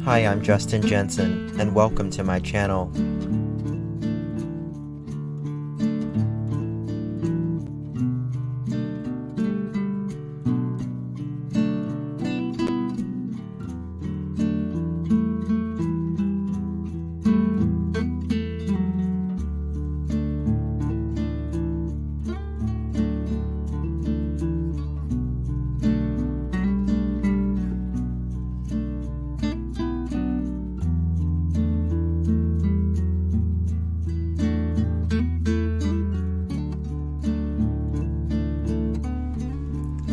Hi, I'm Justin Jensen, and welcome to my channel.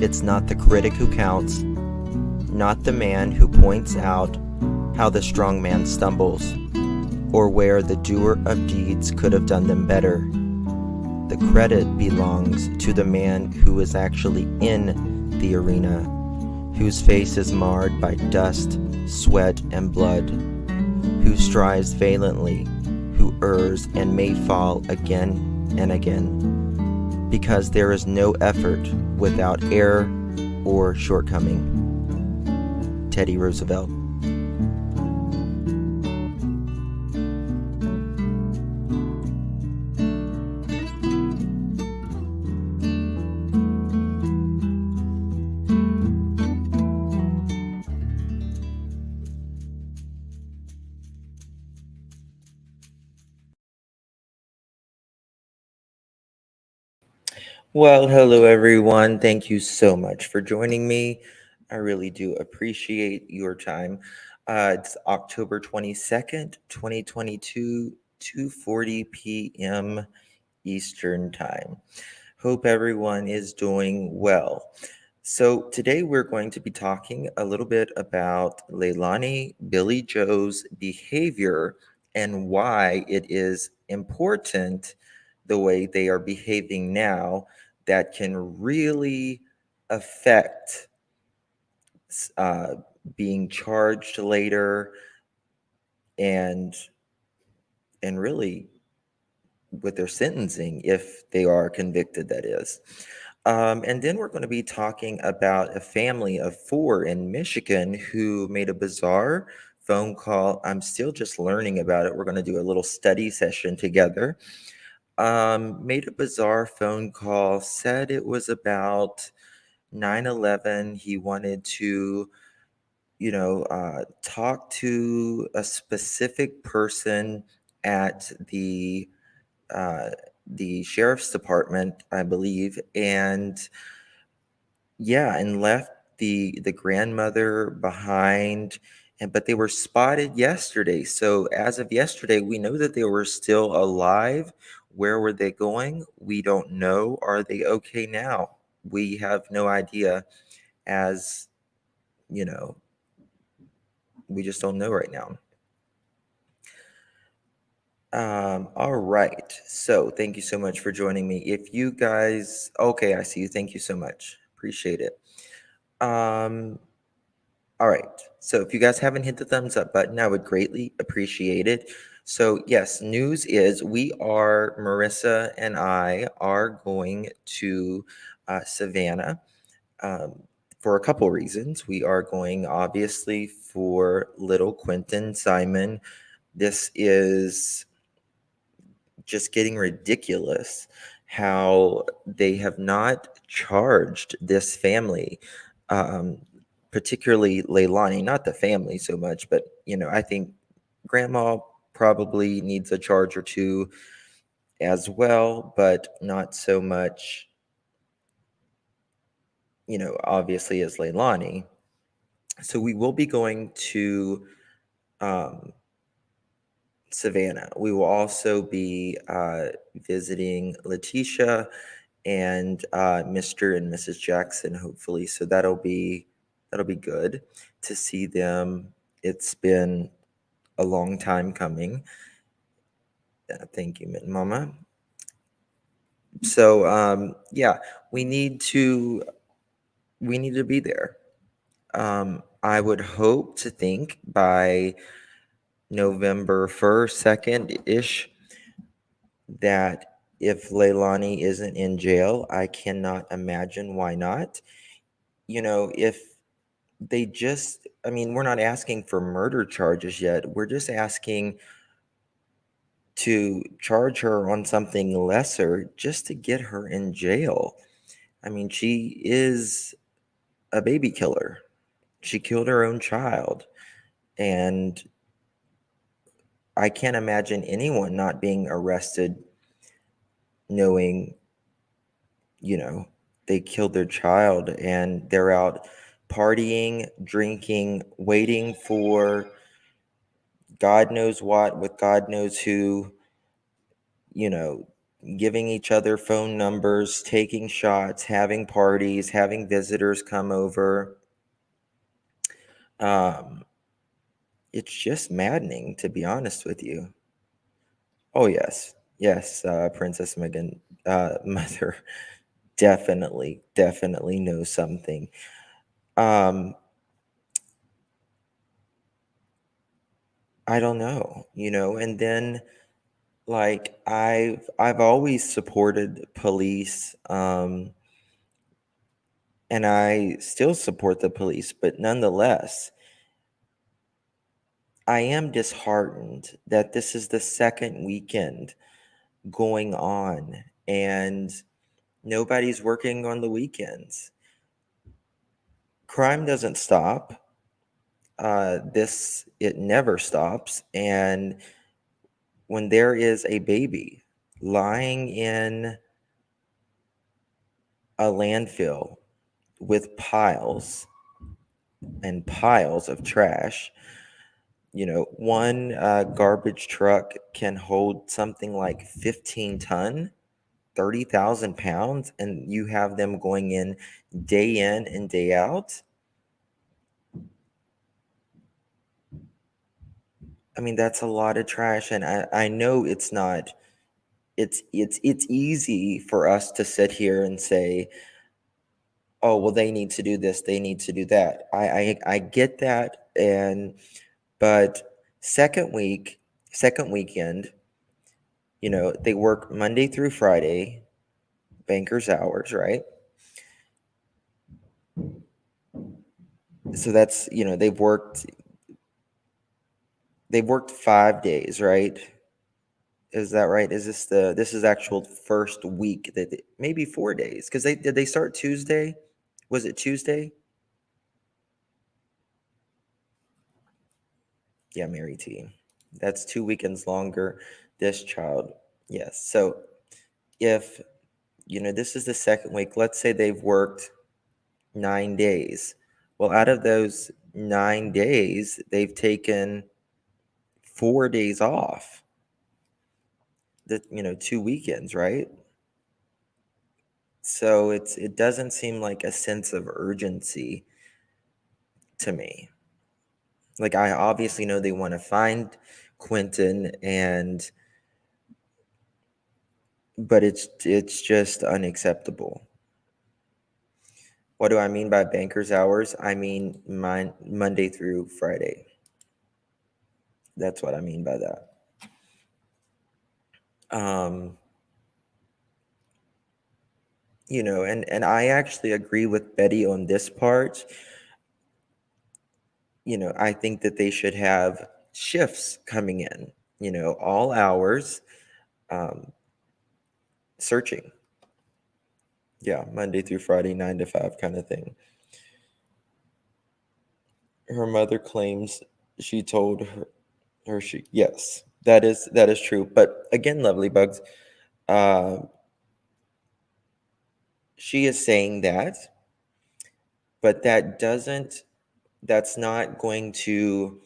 It's not the critic who counts, not the man who points out how the strong man stumbles, or where the doer of deeds could have done them better. The credit belongs to the man who is actually in the arena, whose face is marred by dust, sweat, and blood, who strives valiantly, who errs and may fall again and again, because there is no effort without error or shortcoming. Teddy Roosevelt. Well, hello everyone. Thank you so much for joining me. I really do appreciate your time. It's October 22nd, 2022, 2:40 p.m. Eastern Time. Hope everyone is doing well. So today we're going to be talking a little bit about Leilani Billy Joe's behavior and why it is important the way they are behaving now that can really affect uh, being charged later and really with their sentencing if they are convicted, that is. And then we're going to be talking about a family of 4 in Michigan who made a bizarre phone call. I'm still just learning about it. We're going to do a little study session together. Made a bizarre phone call, said it was about 9/11. He wanted to, talk to a specific person at uh, the sheriff's department, I believe, and yeah, and left the grandmother behind. And but they were spotted yesterday. So as of yesterday, we know that they were still alive. Where were they going? We don't know. Are they okay now? We have no idea. As you know, we just don't know right now. All right. So thank you so much for joining me. If you guys, okay, I see you. Thank you so much. Appreciate it. Um, all right. So if you guys haven't hit the thumbs up button, I would greatly appreciate it. So yes, news is Marissa and I are going to Savannah for a couple reasons. We are going obviously for little Quentin Simon. This is just getting ridiculous how they have not charged this family, um, particularly Leilani, not the family so much, but I think grandma probably needs a charge or two as well, but not so much, obviously as Leilani. So we will be going to um, Savannah. We will also be visiting Letitia and Mr. and Mrs. Jackson, hopefully. So that'll be good to see them. It's been a long time coming. Thank you, Mama. So yeah, we need to be there. I would hope to think by November 1st, 2nd ish, that if Leilani isn't in jail, I cannot imagine why not. If they just I mean, we're not asking for murder charges yet. We're just asking to charge her on something lesser just to get her in jail. I mean, she is a baby killer. She killed her own child. And I can't imagine anyone not being arrested knowing, you know, they killed their child and they're out partying, drinking, waiting for God knows what with God knows who, you know, giving each other phone numbers, taking shots, having parties, having visitors come over. Um, it's just maddening, to be honest with you. Oh, yes. Yes, Princess Megan, mother definitely knows something. Um, I don't know, and then like I've always supported police, and I still support the police, but nonetheless, I am disheartened that this is the second weekend going on and nobody's working on the weekends. Crime doesn't stop. It never stops. And when there is a baby lying in a landfill with piles and piles of trash, one garbage truck can hold something like 15 ton, 30,000 pounds, and you have them going in and day out. I mean, that's a lot of trash. And I know it's not, it's easy for us to sit here and say, oh, well, they need to do this, they need to do that. I get that. But second weekend, they work Monday through Friday, banker's hours, right? So that's, they've worked 5 days, right? Is that right? This is actual first week maybe 4 days, because did they start Tuesday? Was it Tuesday? Yeah, Mary T. That's 2 weekends longer. This child, yes. So if this is the second week, let's say they've worked 9 days. Well, out of those 9 days, they've taken 4 days off. 2 weekends, right? So it doesn't seem like a sense of urgency to me. Like, I obviously know they want to find Quentin, but it's just unacceptable. What do I mean by banker's hours? I mean Monday through Friday. That's what I mean by that. Um, and I actually agree with Betty on this part. I think that they should have shifts coming in, all hours, um, searching. Yeah, Monday through Friday, 9 to 5 kind of thing. Her mother claims she told her yes, that is true. But again, Lovely Bugs, uh, she is saying that, but that's not going to,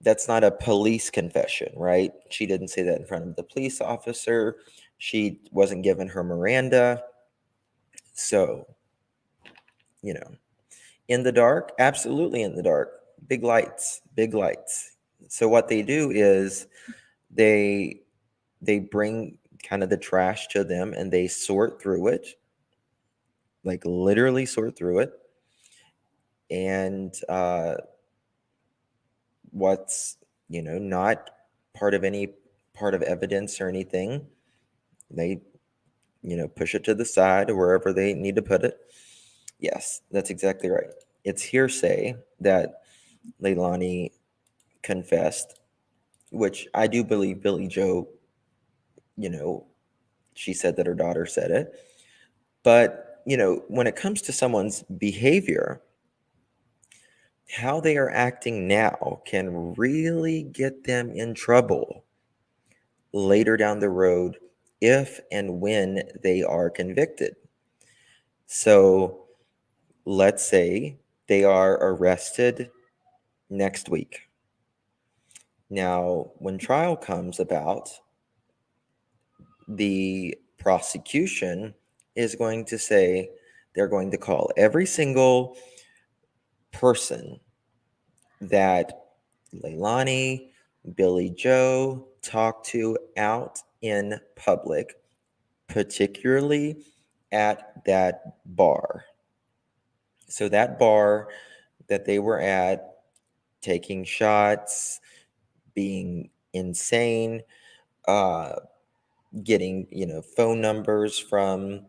that's not a police confession, right? She didn't say that in front of the police officer. She wasn't given her Miranda. So, you know, in the dark, absolutely in the dark. Big lights, big lights. So what they do is they bring kind of the trash to them and they sort through it, like literally sort through it. And what's, not part of any part of evidence or anything, they, push it to the side or wherever they need to put it. Yes, that's exactly right. It's hearsay that Leilani confessed, which I do believe Billy Joe, you know, she said that her daughter said it. But, when it comes to someone's behavior, how they are acting now can really get them in trouble later down the road if and when they are convicted. So let's say they are arrested next week. Now, when trial comes about, the prosecution is going to say they're going to call every single person that Leilani, Billy Joe talked to out in public, particularly at that bar. So, that bar that they were at, taking shots, being insane, uh, getting phone numbers from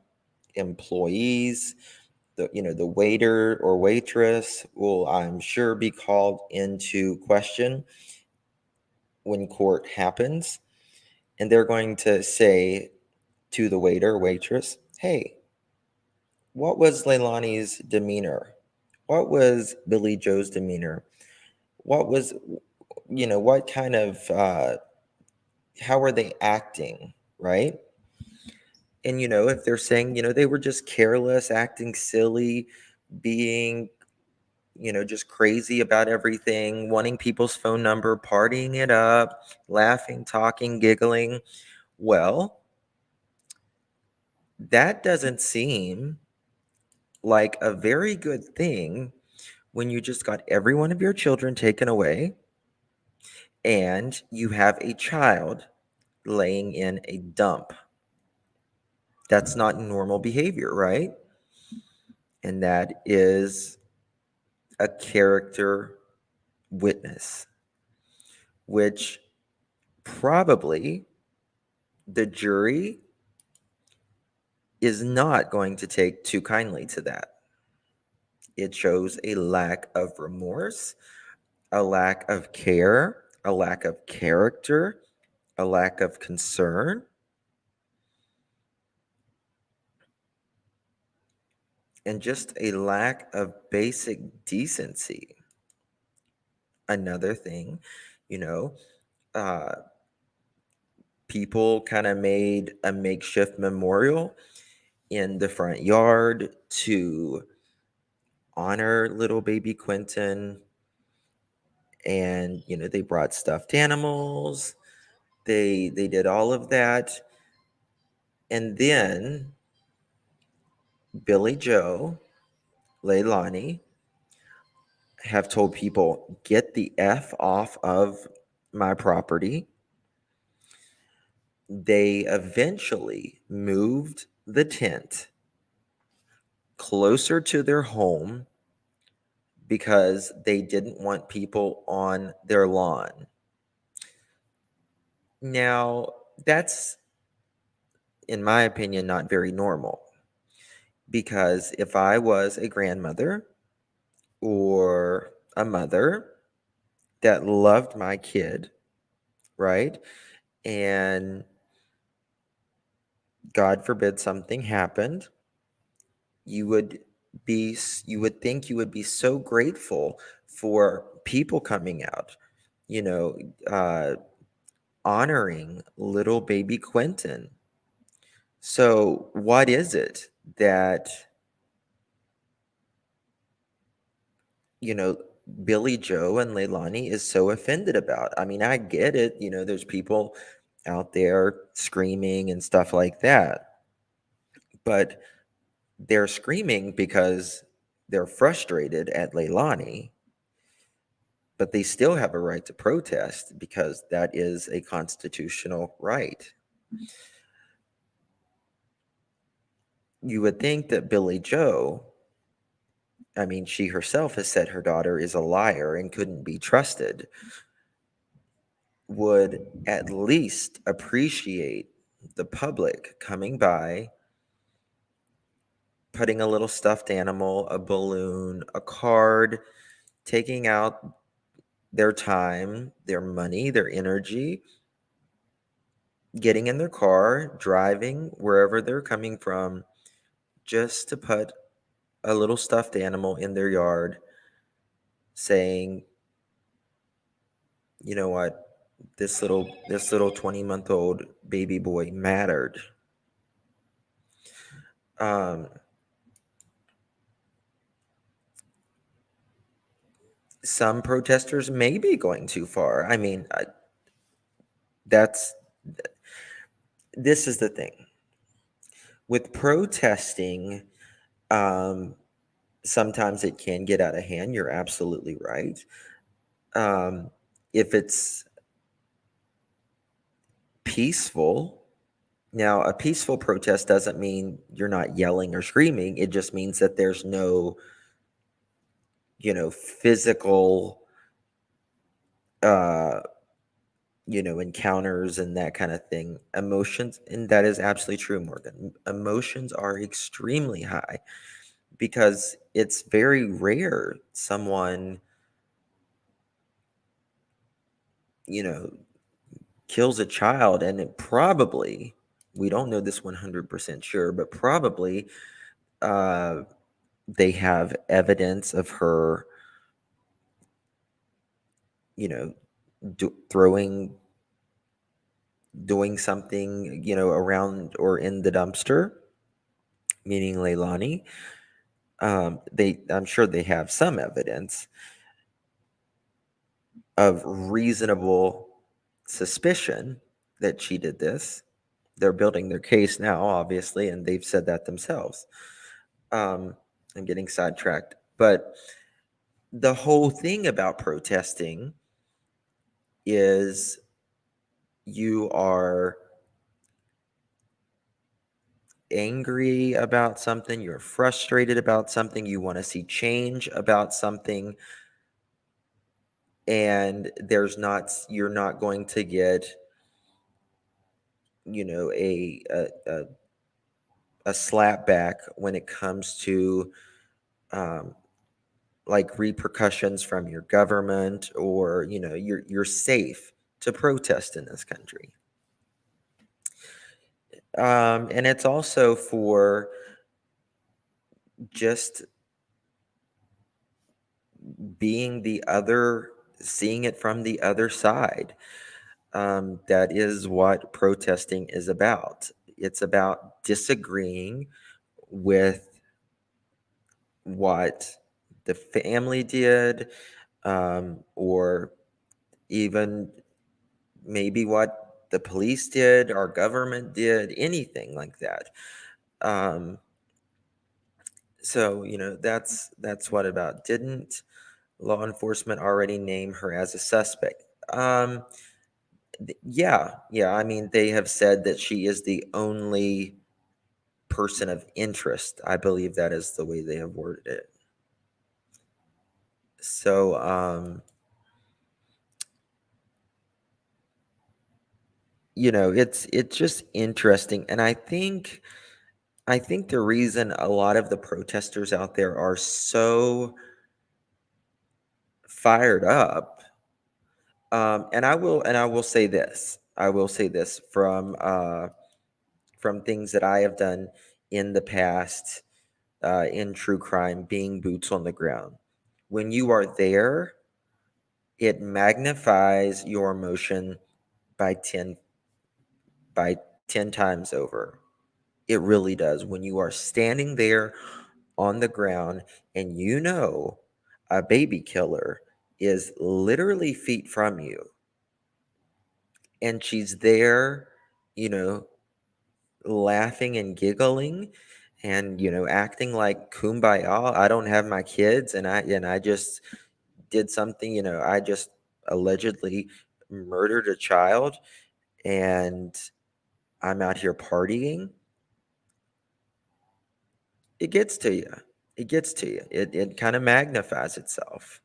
employees, the waiter or waitress will, I'm sure, be called into question when court happens, and they're going to say to the waiter or waitress, hey, what was Leilani's demeanor? What was Billy Joe's demeanor? What was, what kind of how are they acting, right? And if they're saying they were just careless, acting silly, being just crazy about everything, wanting people's phone number, partying it up, laughing, talking, giggling, well, that doesn't seem like a very good thing when you just got every one of your children taken away and you have a child laying in a dump. That's not normal behavior, right? And that is a character witness, which probably the jury is not going to take too kindly to that. It shows a lack of remorse, a lack of care, a lack of character, a lack of concern, and just a lack of basic decency. Another thing, you know, uh, people kind of made a makeshift memorial in the front yard to honor little baby Quentin. And, they brought stuffed animals. They did all of that. And then Billy Joe, Leilani, have told people, get the F off of my property. They eventually moved the tent closer to their home because they didn't want people on their lawn. Now, that's, in my opinion, not very normal, because if I was a grandmother or a mother that loved my kid, right? And God forbid something happened, you would think you would be so grateful for people coming out, you know, uh, honoring little baby Quentin. So, what is it that, you know, Billy Joe and Leilani is so offended about? I mean, I get it. There's people out there screaming and stuff like that, but they're screaming because they're frustrated at Leilani, but they still have a right to protest because that is a constitutional right. You would think that Billy Joe, I mean, she herself has said her daughter is a liar and couldn't be trusted, would at least appreciate the public coming by, putting a little stuffed animal, a balloon, a card, taking out their time, their money, their energy, getting in their car, driving wherever they're coming from, just to put a little stuffed animal in their yard, saying, you know what, this little 20-month-old baby boy mattered. Um, some protesters may be going too far. I mean, that's this is the thing with protesting. Um, sometimes it can get out of hand. You're absolutely right. If it's peaceful, now a peaceful protest doesn't mean you're not yelling or screaming. It just means that there's no, physical, uh, encounters and that kind of thing. Emotions, and that is absolutely true, Morgan. Emotions are extremely high because it's very rare someone, you know, kills a child, and it probably, we don't know this 100% sure, but probably uh, they have evidence of her, you know, doing something, around or in the dumpster, meaning Leilani. I'm sure they have some evidence of reasonable suspicion that she did this. They're building their case now, obviously, and they've said that themselves. Um, I'm getting sidetracked, but the whole thing about protesting is you are angry about something, you're frustrated about something, you want to see change about something, and you're not going to get, a slap back when it comes to um, like repercussions from your government, or you're safe to protest in this country. And it's also for just seeing it from the other side. That is what protesting is about. It's about disagreeing with what the family did, or even maybe what the police did, our government did, anything like that. Um, so that's what about. Didn't law enforcement already name her as a suspect? Yeah. I mean, they have said that she is the only person of interest. I believe that is the way they have worded it. So, it's just interesting, and I think the reason a lot of the protesters out there are so fired up, and I will say this. I will say this from things that I have done in the past, in true crime, being boots on the ground. When you are there, it magnifies your emotion by 10 times over. It really does. When you are standing there on the ground and a baby killer is literally feet from you, and she's there, you know, laughing and giggling and acting like kumbaya. I don't have my kids, and I just did something, I just allegedly murdered a child, and I'm out here partying. It gets to you. It kind of magnifies itself.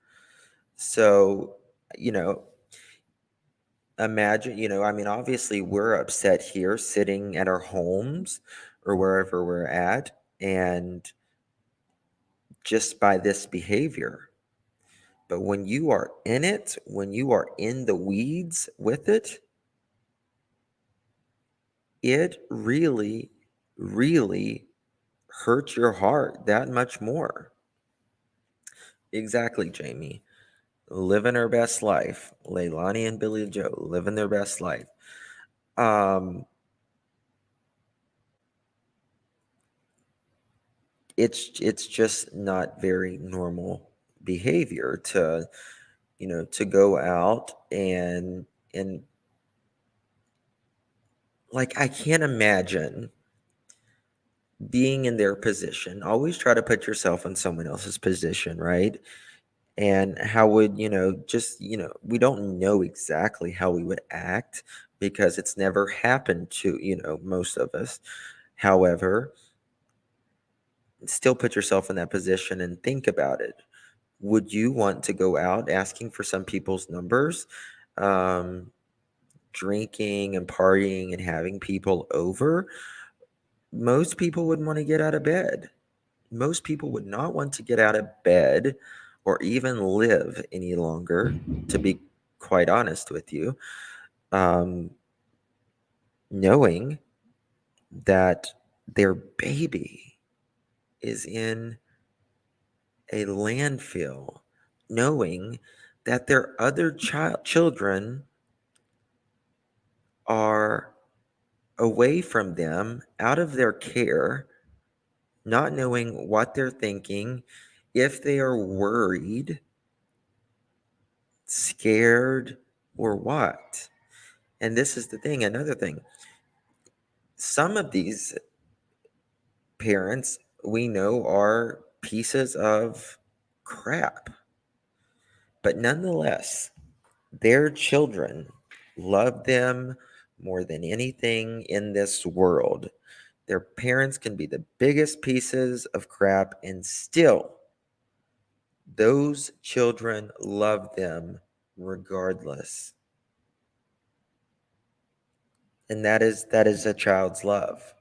So, you know, imagine, I mean, obviously we're upset here sitting at our homes or wherever we're at, and just by this behavior. But when you are in it, when you are in the weeds with it, it really, really hurts your heart that much more. Exactly, Jamie. Living her best life. Leilani and Billy Joe living their best life. It's just not very normal behavior to to go out and like I can't imagine being in their position. Always try to put yourself in someone else's position, right? And how would, just, we don't know exactly how we would act because it's never happened to, most of us. However, still put yourself in that position and think about it. Would you want to go out asking for some people's numbers, um, drinking and partying and having people over? Most people wouldn't want to get out of bed. Most people would not want to get out of bed or even live any longer, to be quite honest with you, um, knowing that their baby is in a landfill, knowing that their other children are away from them, out of their care, not knowing what they're thinking, if they are worried, scared, or what. And this is the thing, another thing. Some of these parents we know are pieces of crap, but nonetheless, their children love them more than anything in this world. Their parents can be the biggest pieces of crap, and still, those children love them regardless. And that is a child's love.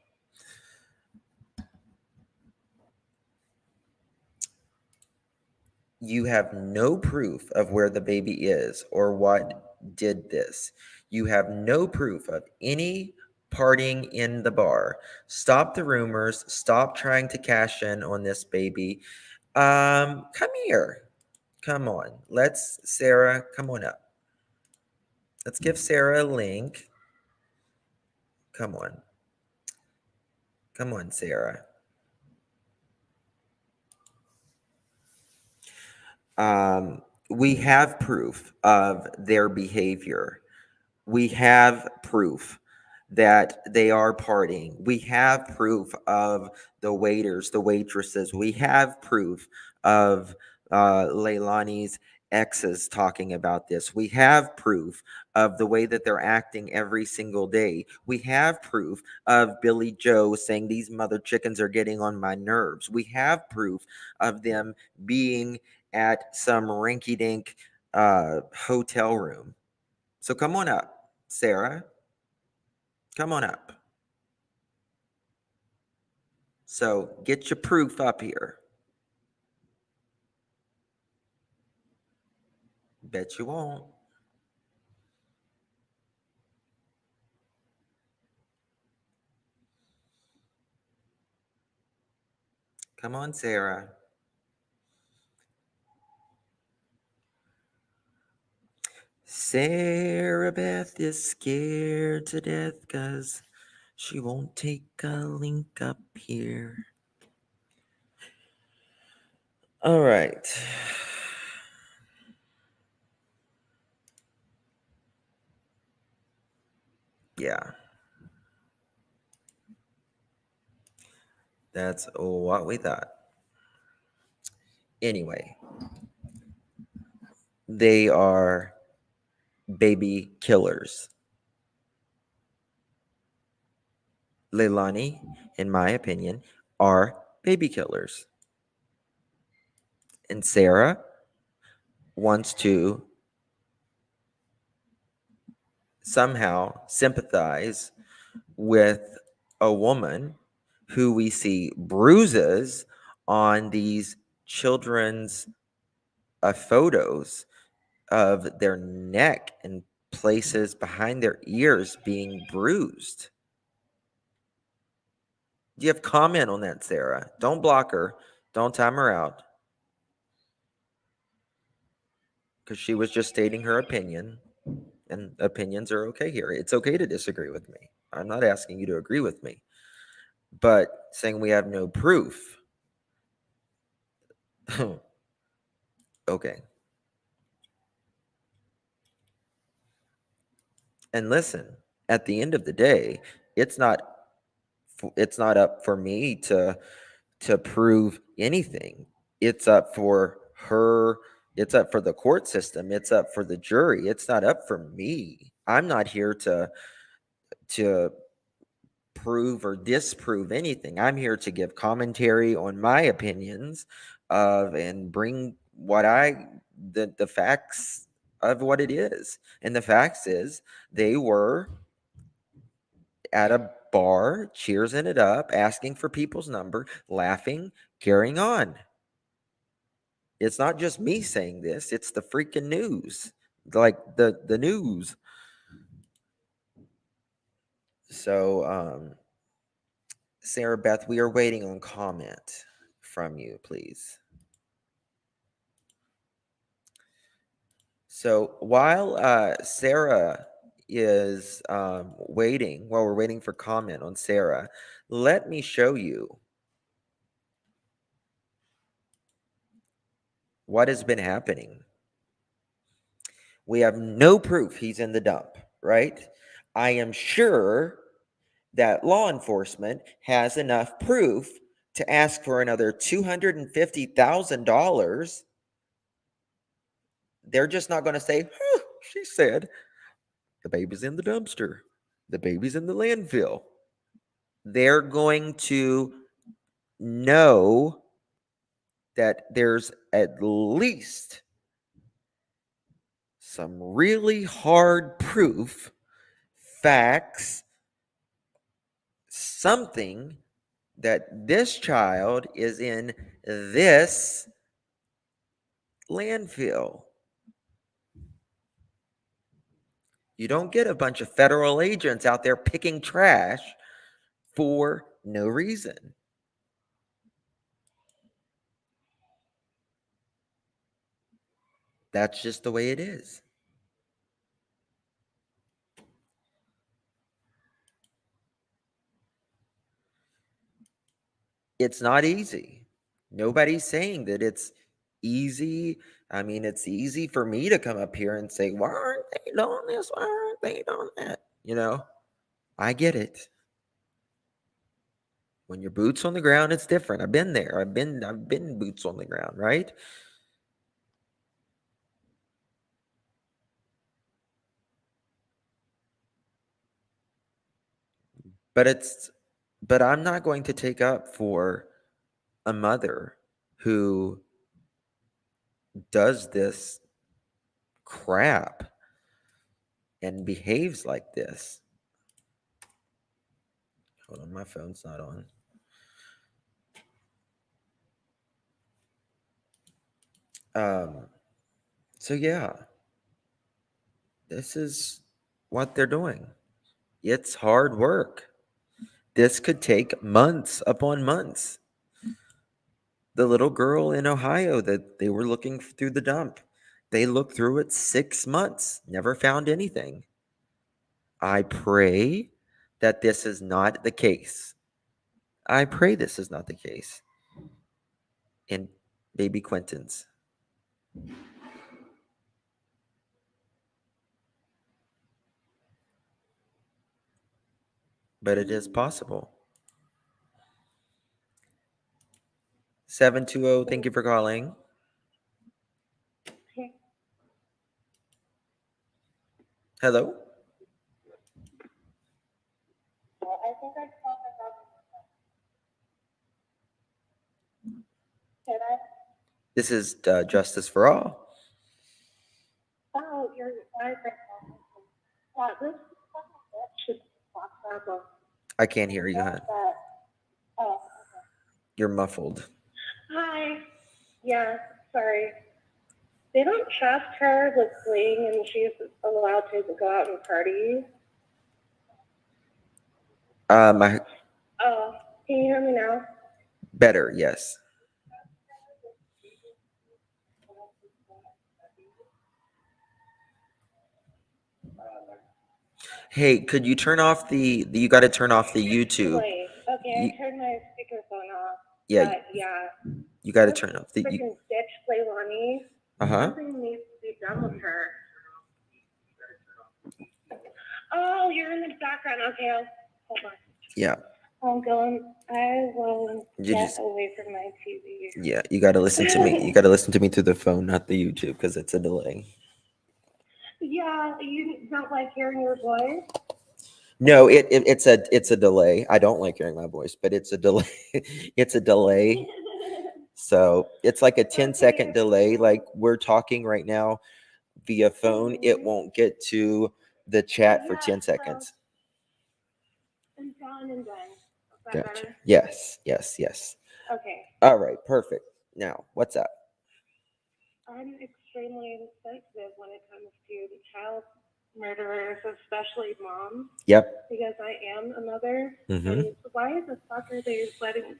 You have no proof of where the baby is or what did this. You have no proof of any partying in the bar. Stop the rumors. Stop trying to cash in on this baby. Come here. Come on. Sarah, come on up. Let's give Sarah a link. Come on. Come on, Sarah. We have proof of their behavior. We have proof that they are partying. We have proof of the waiters, the waitresses. We have proof of Leilani's exes talking about this. We have proof of the way that they're acting every single day. We have proof of Billy Joe saying these mother chickens are getting on my nerves. We have proof of them being at some rinky dink hotel room. So come on up, Sarah. Come on up. So get your proof up here. Bet you won't. Come on, Sarah. Sarah Beth is scared to death because she won't take a link up here. All right. Yeah. That's what we thought. Anyway, they are baby killers. Leilani, in my opinion, are baby killers. And Sarah wants to somehow sympathize with a woman who we see bruises on these children's photos of their neck and places behind their ears being bruised. Do you have comment on that, Sarah? Don't block her. Don't time her out. Because she was just stating her opinion, and opinions are okay here. It's okay to disagree with me. I'm not asking you to agree with me, but saying we have no proof. Okay. And listen, at the end of the day, it's not up for me to prove anything. It's up for her. It's up for the court system. It's up for the jury. It's not up for me. I'm not here to prove or disprove anything. I'm here to give commentary on my opinions of and bring the facts of what it is. And the facts is they were at a bar, cheersing it up, asking for people's number, laughing, carrying on. It's not just me saying this, it's the freaking news. Like the news. So Sarah Beth, we are waiting on comment from you, please. So while Sarah is waiting, while we're waiting for comment on Sarah, let me show you what has been happening. We have no proof he's in the dump, right? I am sure that law enforcement has enough proof to ask for another $250,000. They're just not going to say, she said, the baby's in the dumpster. The baby's in the landfill. They're going to know that there's at least some really hard proof, facts, something that this child is in this landfill. You don't get a bunch of federal agents out there picking trash for no reason. That's just the way it is. It's not easy. Nobody's saying that it's easy. I mean, it's easy for me to come up here and say, why aren't they doing this? Why aren't they doing that? You know, I get it. When your boots on the ground, it's different. I've been there. I've been boots on the ground, right? But I'm not going to take up for a mother who does this crap and behaves like this. Hold on, my phone's not on. So yeah, this is what they're doing. It's hard work. This could take months upon months. The little girl in Ohio that they were looking through the dump, they looked through it 6 months, never found anything. I pray that this is not the case. I pray this is not the case in baby Quentin's. But it is possible. 720, thank you for calling. Hello? I think I saw my dog. Can I? This is Justice for All. Oh, you're right. This should talk about. I can't hear you, hon. Oh, You're muffled. hi. Yeah, sorry. They don't trust her with fleeing, and she's allowed to go out and party. I Oh, can you hear me now? better, yes. Hey, could you turn off you got to turn off the YouTube. Wait, okay, You, I turned my speakerphone off. yeah, But yeah, you got to this turn off the. freaking bitch, Leilani, Uh-huh. something needs to be done with her. Oh, you're in the background. Okay, hold on. Yeah. I'm going. I will You get just away from my TV. Yeah, you got to listen to me. You got to listen to me through the phone, not the YouTube, because it's a delay. Yeah, you don't like hearing your voice? No, it's a delay. I don't like hearing my voice, but it's a delay. It's a delay. So it's like a 10-second delay. Like we're talking right now via phone, it won't get to the chat for 10 seconds. I'm done and done. Is that Gotcha. better? Yes, yes, yes. Okay. All right, perfect. Now, what's up? I'm extremely sensitive when it comes to the child murderers, especially moms, Yep. because I am a mother. Mm-hmm. And why the fuck are they letting?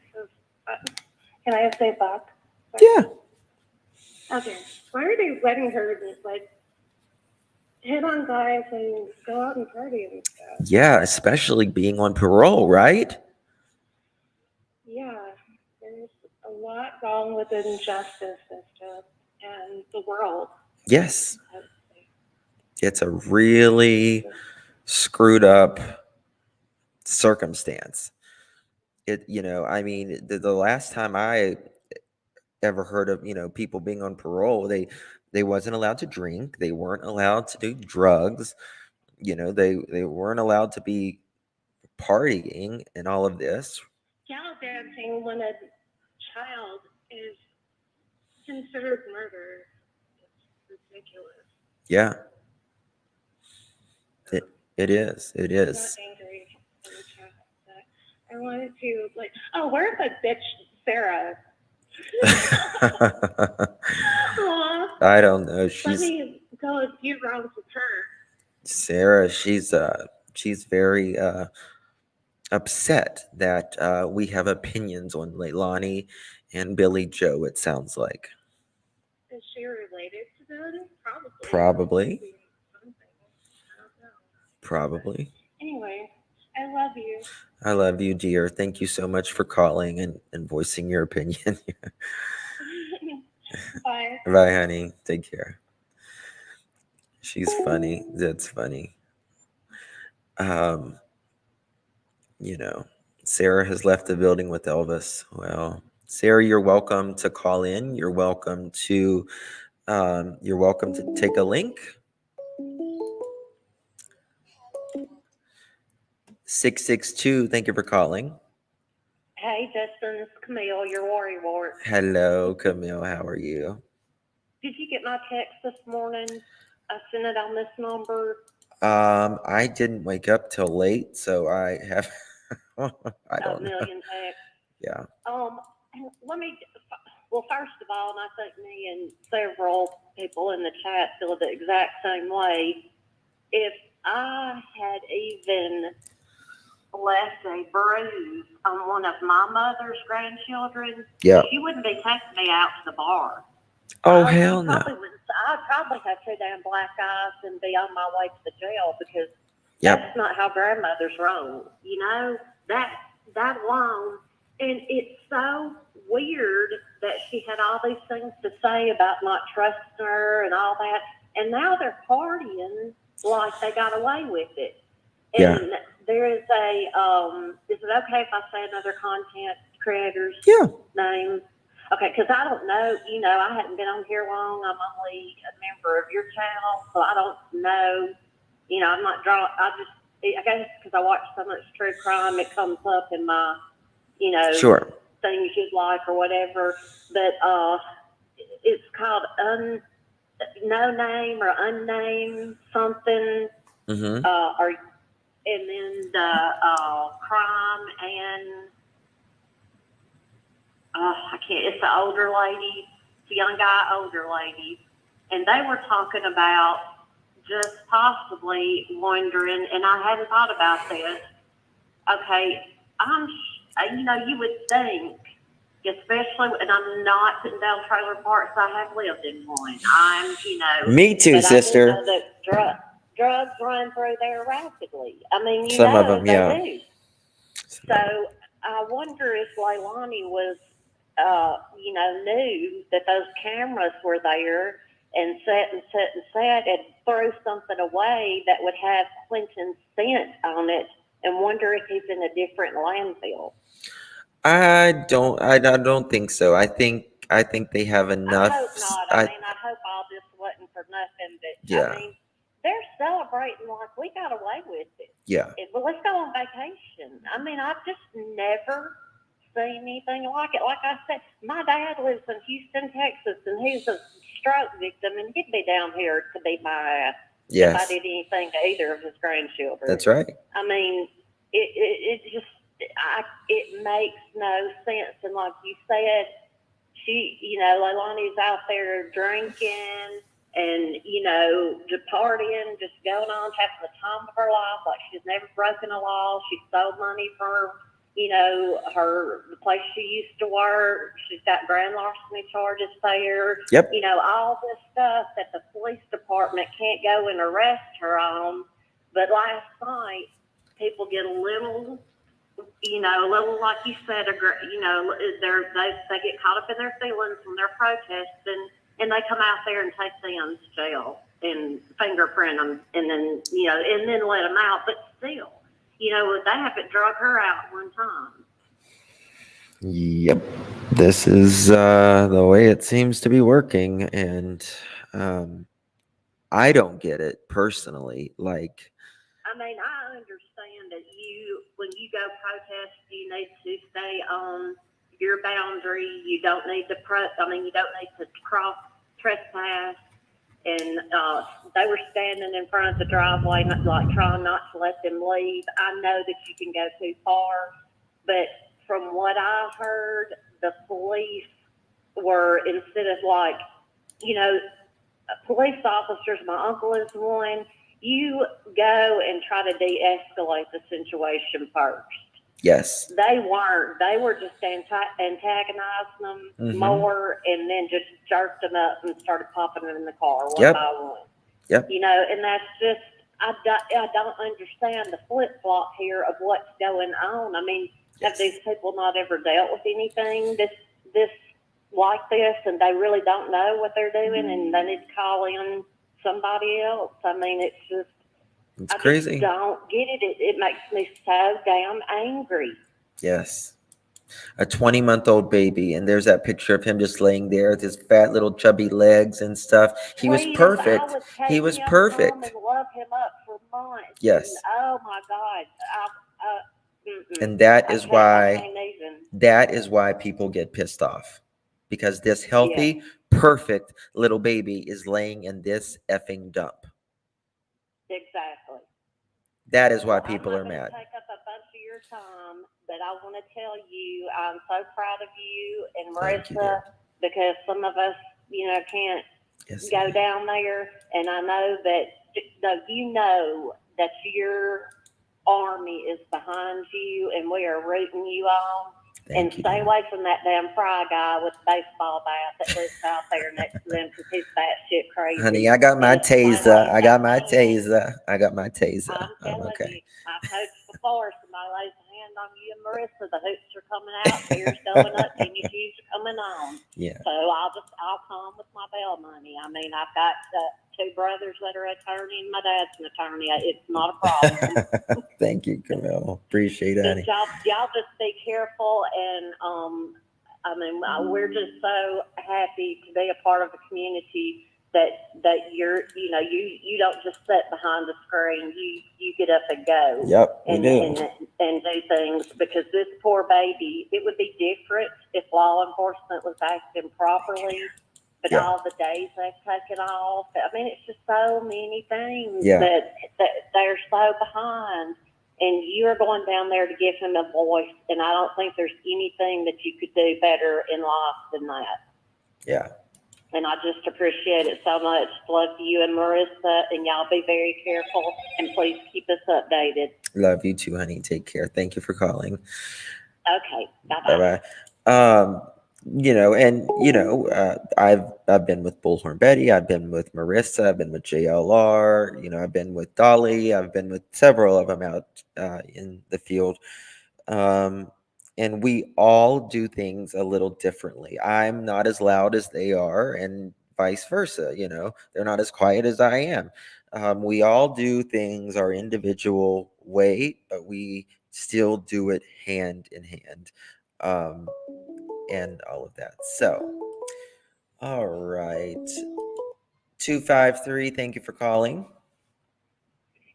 Can I say fuck? Yeah. Okay. Why are they letting her just like hit on guys and go out and party and stuff? Yeah, especially being on parole, right? Yeah, there's a lot wrong with the justice system and the world. Yes. It's a really screwed up circumstance. I mean, the last time I ever heard of, people being on parole, they wasn't allowed to drink, they weren't allowed to do drugs, they weren't allowed to be partying and all of this. Gal dancing when a child is considered murder. It's ridiculous. Yeah. It is. It I'm not is. angry in the chat, but I wanted to where's that bitch Sarah? Aw, I don't know. let me go a few rounds with her. Sarah, she's very upset that we have opinions on Leilani and Billy Joe, it sounds like. Is she related to them? Probably. Something. I don't know. Probably. Anyway, I love you. I love you, dear. Thank you so much for calling and voicing your opinion. Bye. Bye, honey. Take care. She's funny. That's funny. Um, Sarah has left the building with Elvis. Well, Sarah, you're welcome to call in. You're welcome to take a link. 662. Thank you for calling. Hey, Justin, it's Camille, your worry wart. Hello, Camille. How are you? Did you get my text this morning? I sent it on this number. I didn't wake up till late, so I have I don't A know. million texts. Yeah. Let me. Well, first of all, and I think me and several people in the chat feel the exact same way. If I had even left a bruise on one of my mother's grandchildren, Yeah. she wouldn't be taking me out to the bar. Oh, hell no. I'd probably have two damn black eyes and be on my way to the jail because Yep. that's not how grandmothers roll. You know, that alone. And it's so weird that she had all these things to say about not trusting her and all that. And now they're partying like they got away with it. Yeah. And there is is it okay if I say another content creator's name? Okay, because I don't know, I hadn't been on here long. I'm only a member of your channel, so I don't know. I'm not drawn. I guess because I watch so much true crime, it comes up in my, Sure. things you'd like or whatever. But it's called no name or unnamed something. Mm-hmm. And then the crime and I can't. It's the older lady. It's a young guy, older lady, and they were talking about just possibly wondering, and I hadn't thought about this. Okay, you would think, especially, and I'm not putting down trailer parks. I have lived in one. Me too, but sister. I do know that drugs run through there rapidly. I mean, Some of them, they yeah. do. So I wonder if Leilani was, knew that those cameras were there and sat and threw something away that would have Clinton's scent on it, and wonder if he's in a different landfill. I don't think so. I think they have enough. I hope not. I hope all this wasn't for nothing. But yeah. They're celebrating like we got away with it. Yeah. But let's go on vacation. I've just never seen anything like it. Like I said, my dad lives in Houston, Texas, and he's a stroke victim, and he'd be down here to beat my ass if I did anything to either of his grandchildren. That's right. It makes no sense. And like you said, Leilani's out there drinking and, just partying, just going on, having the time of her life, like she's never broken a law. She stole money from, the place she used to work. She's got grand larceny charges there. Yep. All this stuff that the police department can't go and arrest her on. But last night, people get a little like you said, they get caught up in their feelings when they're protesting, and they come out there and take them to jail and fingerprint them, and then let them out. But still, they haven't drug her out one time. Yep, this is the way it seems to be working, and I don't get it personally. Like, I understand that when you go protest, you need to stay on your boundary. You don't need to you don't need to cross trespass. And they were standing in front of the driveway, like trying not to let them leave. I know that you can go too far, but from what I heard, the police were, instead of police officers, my uncle is one, you go and try to de-escalate the situation first. Yes. They weren't. They were just antagonizing them more, and then just jerked them up and started popping them in the car one by one. Yep. And that's just, I don't understand the flip-flop here of what's going on. Have these people not ever dealt with anything this like this, and they really don't know what they're doing, and they need to call in somebody else? It's just, it's crazy. I just don't get it. It makes me so damn angry. Yes. A 20-month-old baby, and there's that picture of him just laying there with his fat little chubby legs and stuff. He was perfect. He was perfect. And love him up for months. Yes. And, oh my God. And that is why people get pissed off, because this healthy, perfect little baby is laying in this effing dump. Exactly. That is why people are mad. Take up a bunch of your time, but I want to tell you, I'm so proud of you and Marissa, because some of us, can't go down there, and I know that that your army is behind you, and we are rooting you on. And stay away from that damn fry guy with the baseball bat that lives out there next to them, because he's batshit crazy. Honey, I got my taser. I got my taser. I'm telling you, I've coached before. Somebody lays a hand on you and Marissa, the hoops are coming out, tears going up, and your shoes are coming on. Yeah. So I'll come with my bail money. I've got two brothers that are attorney, and my dad's an attorney. It's not a problem. Thank you, Camille. Appreciate it, honey. Y'all just be careful, and we're just so happy to be a part of a community that you don't just sit behind the screen. You get up and go. Yep, and do things, because this poor baby, it would be different if law enforcement was acting properly. But all the days they've taken off, it's just so many things that they're so behind. And you're going down there to give him a voice, and I don't think there's anything that you could do better in life than that. Yeah. And I just appreciate it so much. Love you and Marissa, and y'all be very careful and please keep us updated. Love you too, honey. Take care. Thank you for calling. Okay, bye Bye bye. bye. I've been with Bullhorn Betty. I've been with Marissa. I've been with JLR. I've been with Dolly. I've been with several of them out in the field. Um, and we all do things a little differently. I'm not as loud as they are, and vice versa. They're not as quiet as I am. We all do things our individual way, but we still do it hand in hand, um, and all of that. So, all right, 253. Thank you for calling.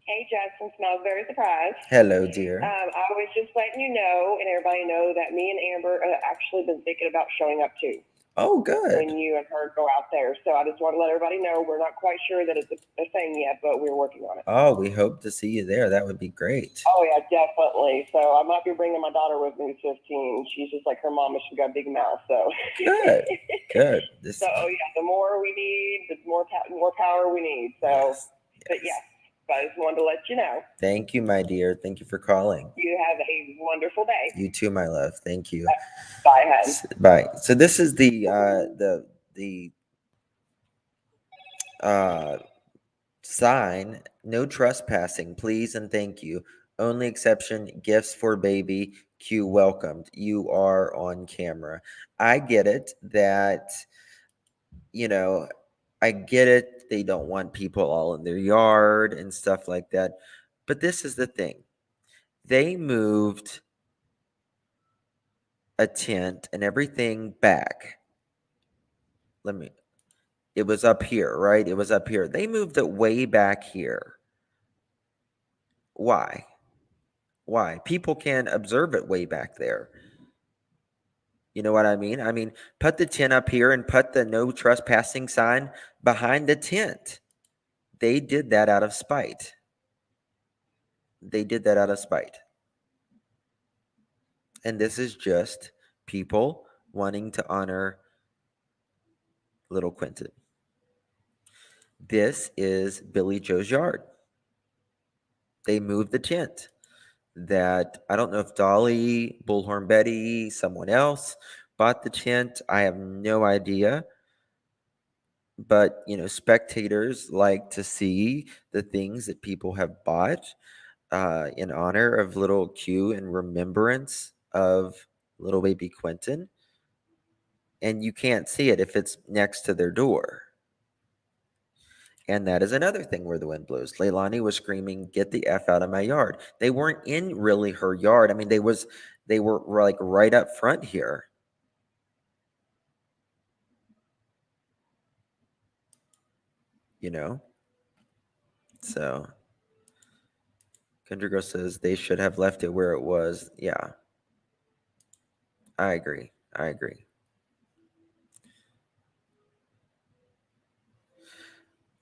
Hey, Justin, Smell very surprised. Hello, dear. I was just letting you know and everybody know that me and Amber have actually been thinking about showing up too Oh, good. when you and her go out there. So I just want to let everybody know we're not quite sure that it's a thing yet, but we're working on it. Oh, we hope to see you there. That would be great. Oh, yeah, definitely. So I might be bringing my daughter with me, who's 15. She's just like her mama. She's got a big mouth. So Good. Good. So, yeah, the more we need, the more power we need. So, Yes, but yes. yeah, but I just wanted to let you know. Thank you, my dear. Thank you for calling. You have a wonderful day. You too, my love. Thank you. Bye, hun. Bye. So this is the uh sign: no trespassing, please and thank you. Only exception: gifts for baby. Q welcomed. You are on camera. I get it that you know I get it. They don't want people all in their yard and stuff like that. But this is the thing. They moved a tent and everything back. It was up here, right? It was up here. They moved it way back here. Why? Why? People can observe it way back there. You know what I mean? I mean, put the tent up here and put the no trespassing sign behind the tent. They did that out of spite. They did that out of spite. And this is just people wanting to honor little Quentin. This is Billy Joe's yard. They moved the tent. That I don't know if Dolly, Bullhorn Betty, someone else bought the tent. I have no idea. But, spectators like to see the things that people have bought in honor of little Q and remembrance of little baby Quentin. And you can't see it if it's next to their door. And that is another thing where the wind blows. Leilani was screaming, "Get the F out of my yard." They weren't in really her yard. I mean, they were like right up front here. So Kendra Girl says they should have left it where it was. Yeah. I agree. I agree.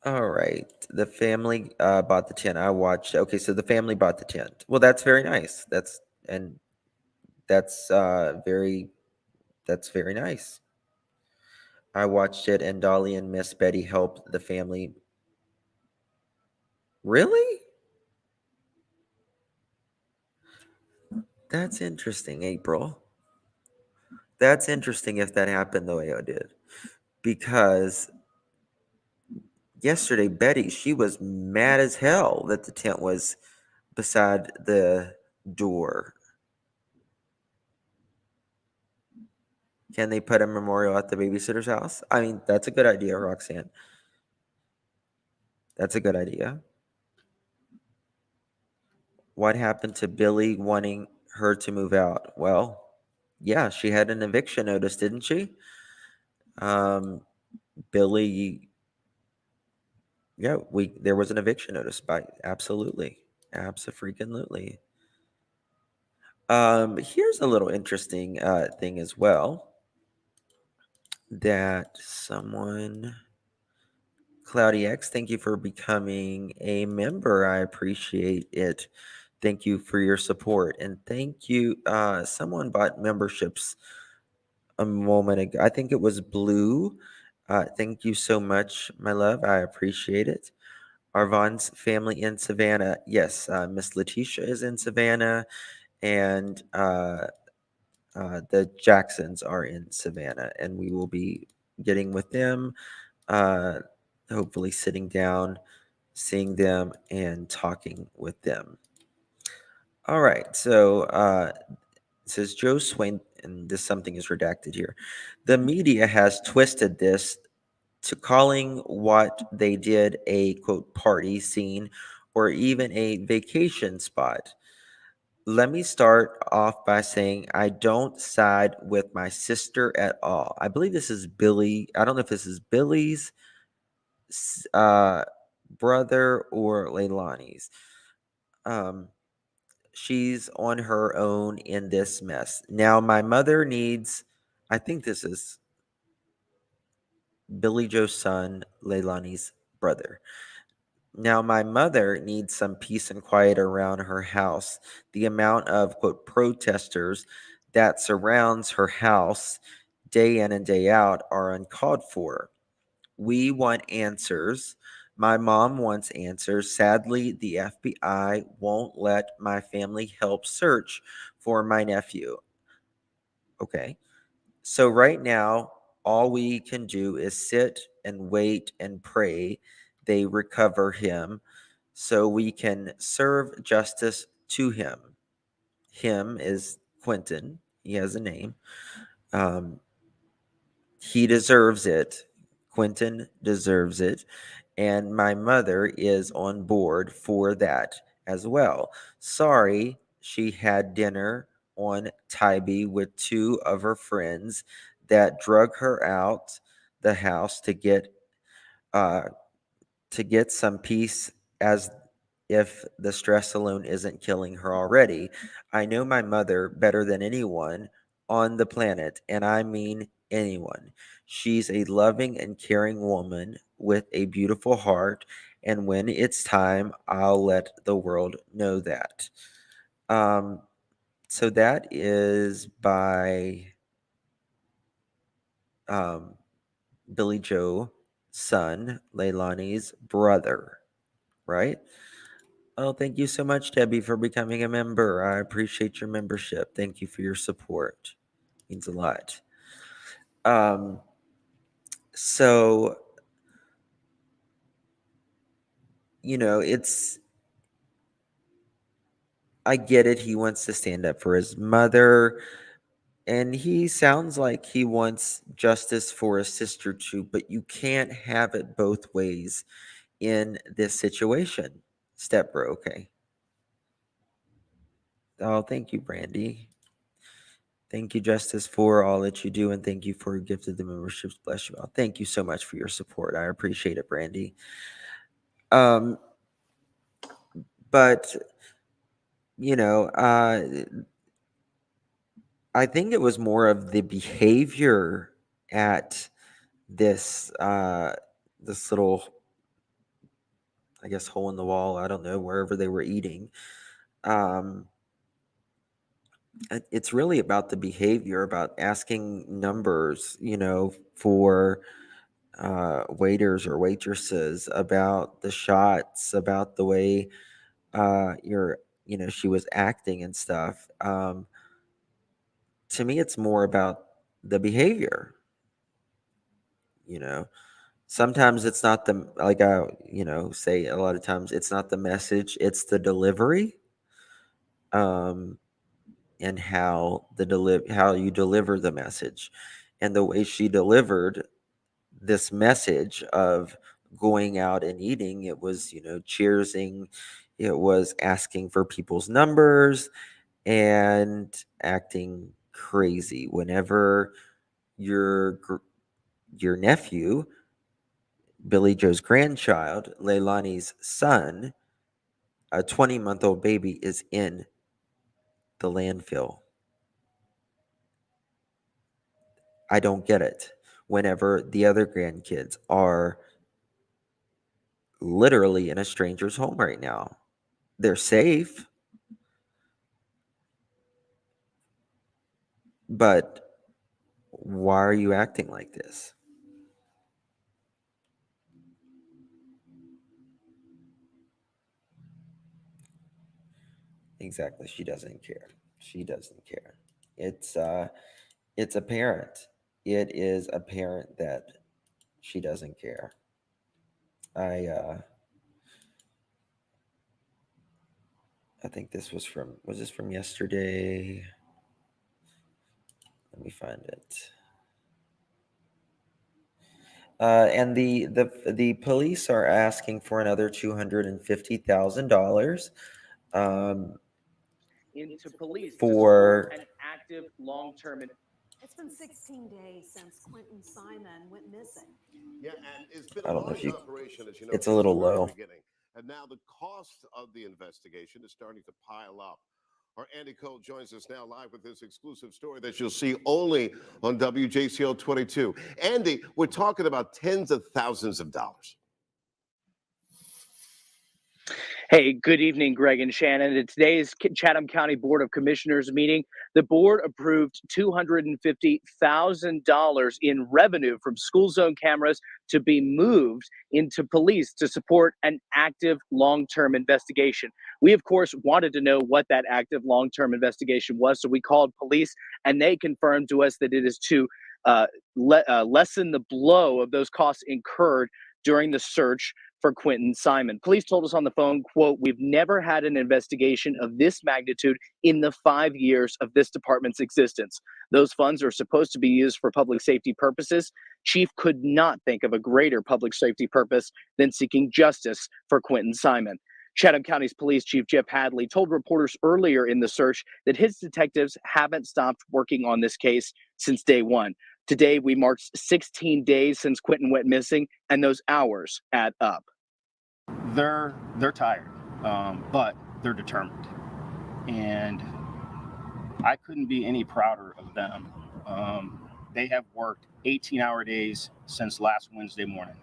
All right. The family bought the tent. I watched. Okay, so the family bought the tent. Well, that's very nice. That's very nice. I watched it, and Dolly and Miss Betty helped the family. Really? That's interesting, April. That's interesting if that happened the way it did. Because yesterday, Betty, she was mad as hell that the tent was beside the door. Can they put a memorial at the babysitter's house? I mean, that's a good idea, Roxanne. That's a good idea. What happened to Billy wanting her to move out? Well, yeah, she had an eviction notice, didn't she? Billy, yeah, there was an eviction notice by absolutely. Absolutely. Here's a little interesting thing as well that someone Cloudy X, thank you for becoming a member. I appreciate it. Thank you for your support. And thank you. Someone bought memberships a moment ago. I think it was Blue. Thank you so much, my love. I appreciate it. Arvon's family in Savannah. Yes, Miss Letitia is in Savannah, and the Jacksons are in Savannah, and we will be getting with them, uh, hopefully sitting down, seeing them, and talking with them. All right, so it says Joe Swain, and this something is redacted here. The media has twisted this to calling what they did a quote party scene or even a vacation spot. Let me start off by saying I don't side with my sister at all. I believe this is Billy. I don't know if this is Billy's uh, brother or Leilani's. Um, she's on her own in this mess. Now, my mother needs, I think this is Billy Joe's son, Leilani's brother. Now, my mother needs some peace and quiet around her house. The amount of, quote, protesters that surrounds her house day in and day out are uncalled for. We want answers. My mom wants answers. Sadly, the FBI won't let my family help search for my nephew. Okay. So, right now, all we can do is sit and wait and pray they recover him so we can serve justice to him. Him is Quentin. He has a name. Um, he deserves it. Quentin deserves it. And my mother is on board for that as well. Sorry, she had dinner on Tybee with two of her friends that drug her out the house uh, to get some peace, as if the stress alone isn't killing her already. I know my mother better than anyone on the planet, and I mean anyone. She's a loving and caring woman with a beautiful heart, and when it's time, I'll let the world know that. Um, so that is by um, Billy Joe, son, Leilani's brother, right? Oh, thank you so much, Debbie, for becoming a member. I appreciate your membership. Thank you for your support. Means a lot. Um, so it's I get it. He wants to stand up for his mother, and he sounds like he wants justice for his sister too, but you can't have it both ways in this situation. Step bro, okay. Oh, thank you, Brandy. Thank you, Justice, for all that you do, and thank you for gifted the memberships. Bless you all. Thank you so much for your support. I appreciate it, Brandy. Um, but I think it was more of the behavior at this little, I guess, hole in the wall. I don't know, wherever they were eating. Um, it's really about the behavior, about asking numbers, for waiters or waitresses, about the shots, about the way she was acting and stuff. To me, it's more about the behavior. You know, sometimes it's not the like I say a lot of times it's not the message, it's the delivery. Um, and how you deliver the message, and the way she delivered this message of going out and eating. It was, cheersing, it was asking for people's numbers and acting crazy whenever your nephew, Billy Joe's grandchild, Leilani's son, a 20-month-old baby, is in the landfill. I don't get it. Whenever the other grandkids are literally in a stranger's home right now, they're safe, but why are you acting like this? Exactly. She doesn't care. She doesn't care. It's apparent. It is apparent that she doesn't care. I I think this was this from yesterday? Let me find it. And the police are asking for another $250,000 um, into police to support for an active long-term. It's been 16 days since Quentin Simon went missing. Yeah, and it's been I a don't know if large you. operation, as you know, It's a since the little very low. beginning. And now the cost of the investigation is starting to pile up. Our Andy Cole joins us now live with this exclusive story that you'll see only on WJCL 22. Andy, we're talking about tens of thousands of dollars. Hey, good evening, Greg and Shannon. At today's Chatham County Board of Commissioners meeting, the board approved $250,000 in revenue from school zone cameras to be moved into police to support an active long-term investigation. We, of course, wanted to know what that active long-term investigation was, so we called police, and they confirmed to us that it is to lessen the blow of those costs incurred during the search for Quentin Simon. Police told us on the phone, quote, "We've never had an investigation of this magnitude in the 5 years of this department's existence. Those funds are supposed to be used for public safety purposes. Chief could not think of a greater public safety purpose than seeking justice for Quentin Simon." Chatham County's Police Chief Jeff Hadley told reporters earlier in the search that his detectives haven't stopped working on this case since day one. Today, we marked 16 days since Quentin went missing, and those hours add up. They're tired, but they're determined, and I couldn't be any prouder of them. They have worked 18-hour days since last Wednesday morning.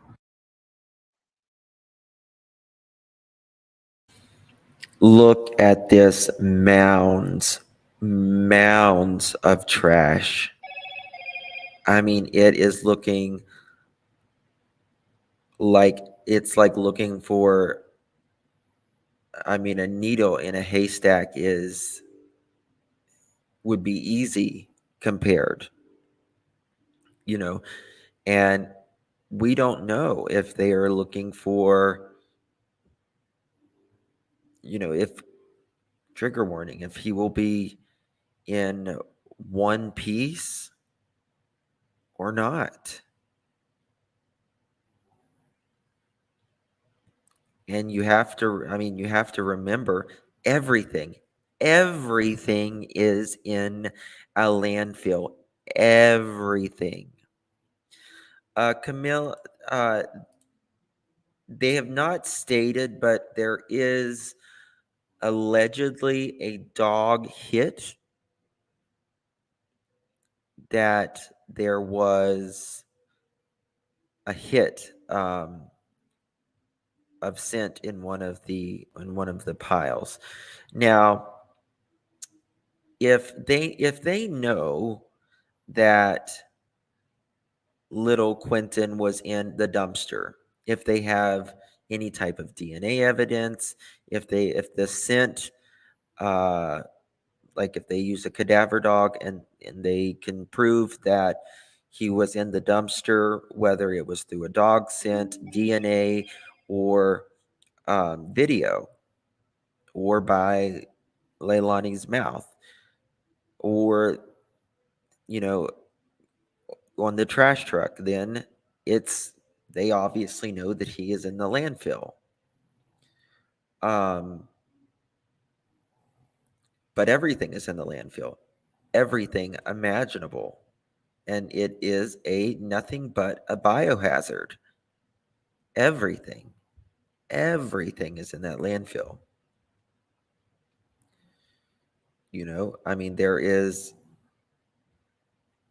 Look at this mounds of trash. I mean, it is looking like it's like looking for, I mean, a needle in a haystack would be easy compared, and we don't know if they are looking for, if trigger warning, if he will be in one piece or not. And you have to remember everything is in a landfill. Everything. Camille, they have not stated, but there is allegedly a dog hit, that there was a hit of scent in one of the piles. Now, if they know that little Quentin was in the dumpster, if they have any type of DNA evidence, if the scent, like if they use a cadaver dog and they can prove that he was in the dumpster, whether it was through a dog scent, DNA, or video, or by Leilani's mouth, or on the trash truck, then they obviously know that he is in the landfill. But everything is in the landfill, everything imaginable, and it is nothing but a biohazard. Everything is in that landfill. I mean, there is,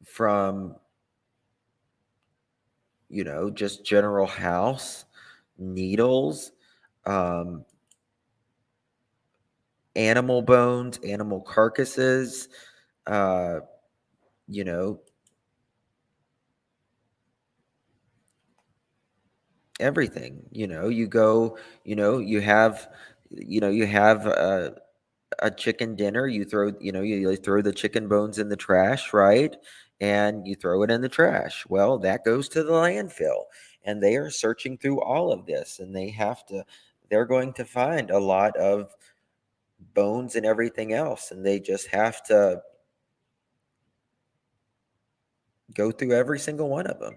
from just general house, needles, animal bones, animal carcasses, you know, everything. You go, you have a chicken dinner, you throw, you throw the chicken bones in the trash, right? And you throw it in the trash. Well, that goes to the landfill, and they are searching through all of this, and they're going to find a lot of bones and everything else, and they just have to go through every single one of them.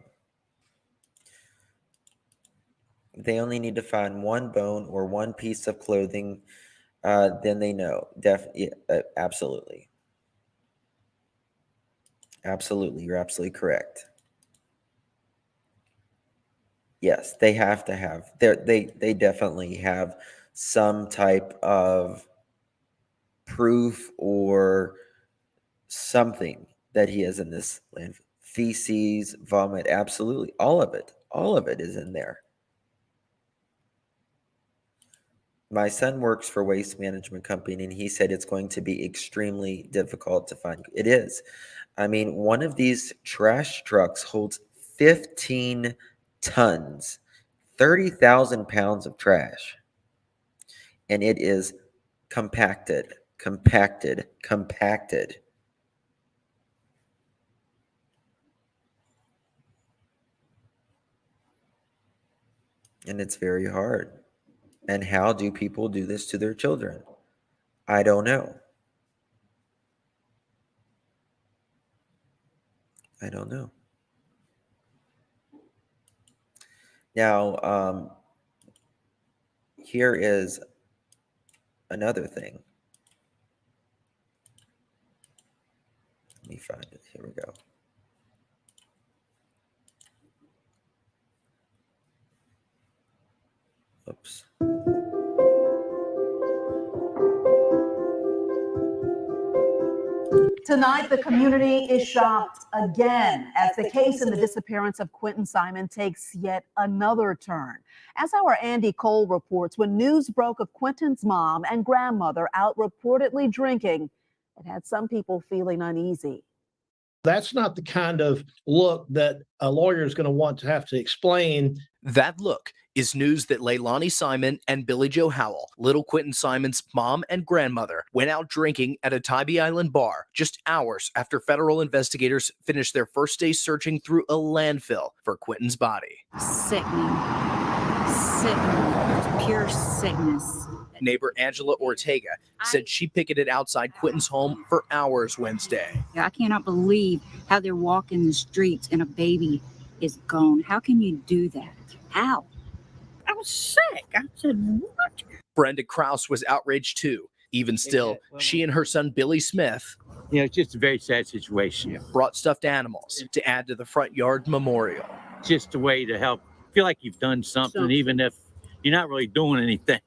They only need to find one bone or one piece of clothing, then they know. Absolutely. Absolutely. You're absolutely correct. Yes, they have to have. They definitely have some type of proof or something that he is in this land. Feces, vomit, absolutely. All of it is in there. My son works for a waste management company, and he said it's going to be extremely difficult to find. It is. I mean, one of these trash trucks holds 15 tons, 30,000 pounds of trash, and it is compacted. And it's very hard. And how do people do this to their children? I don't know. I don't know. Now, here is another thing. Let me find it. Here we go. Oops. Tonight, the community is shocked again as the case in the disappearance of Quentin Simon takes yet another turn. As our Andy Cole reports, when news broke of Quentin's mom and grandmother out reportedly drinking, it had some people feeling uneasy. That's not the kind of look that a lawyer is going to want to have to explain. That look is news that Leilani Simon and Billie Joe Howell, little Quentin Simon's mom and grandmother, went out drinking at a Tybee Island bar just hours after federal investigators finished their first day searching through a landfill for Quentin's body. Sickening, pure sickness. Neighbor Angela Ortega said she picketed outside Quentin's home for hours Wednesday. I cannot believe how they're walking the streets and a baby is gone. How can you do that? How? I was sick. I said, what? Brenda Krause was outraged too. Even still, she and her son Billy Smith, it's just a very sad situation. brought stuffed animals to add to the front yard memorial. Just a way to help feel like you've done something, even if you're not really doing anything.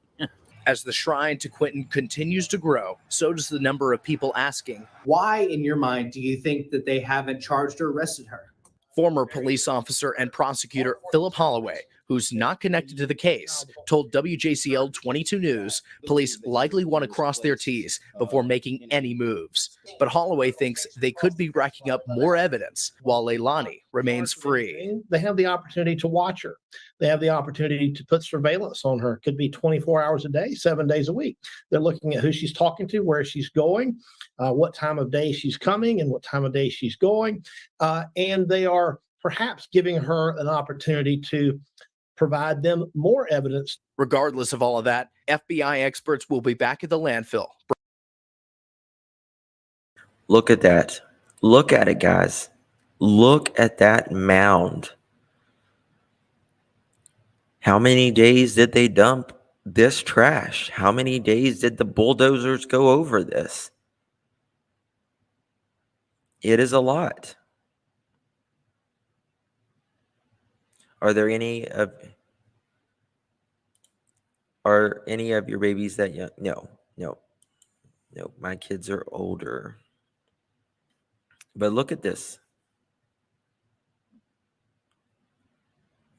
As the shrine to Quentin continues to grow, so does the number of people asking, why, in your mind, do you think that they haven't charged or arrested her? Former police officer and prosecutor Philip Holloway, who's not connected to the case, told WJCL 22 News police likely want to cross their T's before making any moves. But Holloway thinks they could be racking up more evidence while Leilani remains free. They have the opportunity to watch her. They have the opportunity to put surveillance on her. It could be 24 hours a day, 7 days a week. They're looking at who she's talking to, where she's going, what time of day she's coming, and what time of day she's going. And they are perhaps giving her an opportunity to provide them more evidence. Regardless of all of that, FBI experts will be back at the landfill. Look at that. Look at it, guys. Look at that mound. How many days did they dump this trash? How many days did the bulldozers go over this? It is a lot. Are any of your babies that young? No. My kids are older. But look at this.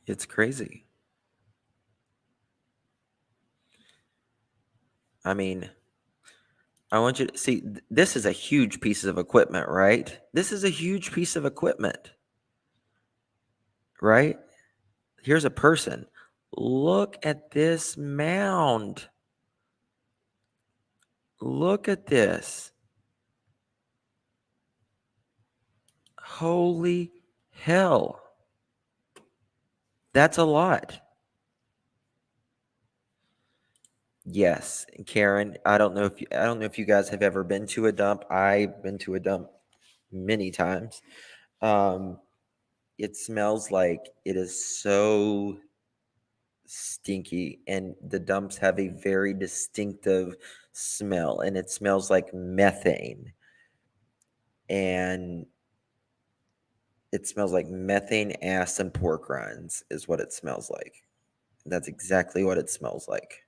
It's crazy. I mean, I want you to see, this is a huge piece of equipment, right? This is a huge piece of equipment, right? Here's a person. Look at this mound. Look at this. Holy hell. That's a lot. Yes, Karen, I don't know if you guys have ever been to a dump. I've been to a dump many times. It smells like it is so stinky, and the dumps have a very distinctive smell, and it smells like methane. And it smells like methane, ass, and pork rinds is what it smells like. That's exactly what it smells like.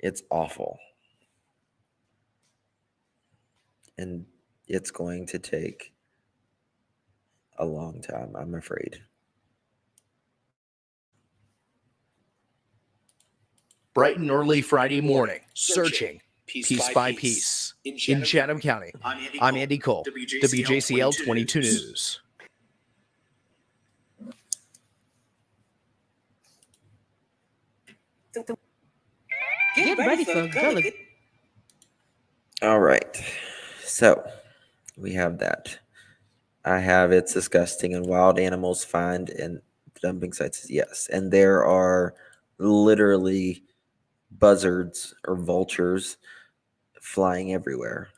It's awful. And it's going to take a long time, I'm afraid. Bright and early Friday morning, searching piece by piece in Chatham County. I'm Andy Cole, WJCL 22 News. Get ready for Gullah. All right. So we have that. I have it's disgusting and wild animals find in dumping sites. Yes. And there are literally buzzards or vultures flying everywhere.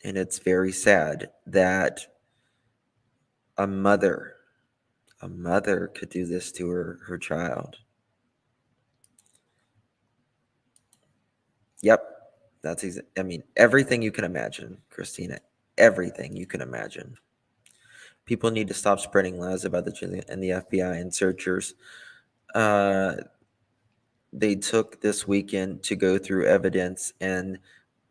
And it's very sad that a mother could do this to her child. Yep. I mean, everything you can imagine, Christina. Everything you can imagine. People need to stop spreading lies about the FBI and searchers. They took this weekend to go through evidence and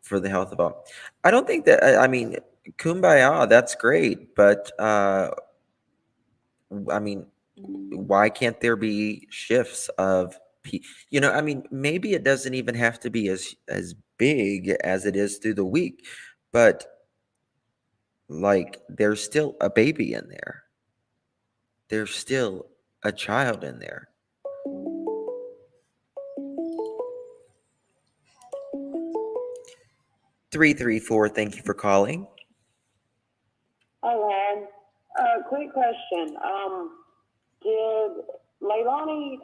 for the health of all. I don't think that, I mean, kumbaya, that's great, but I mean, why can't there be shifts of I mean, maybe it doesn't even have to be as big as it is through the week, but like there's still a baby in there. There's still a child in there. Three 334, thank you for calling. Hi, Lon. Quick question. Did Leilani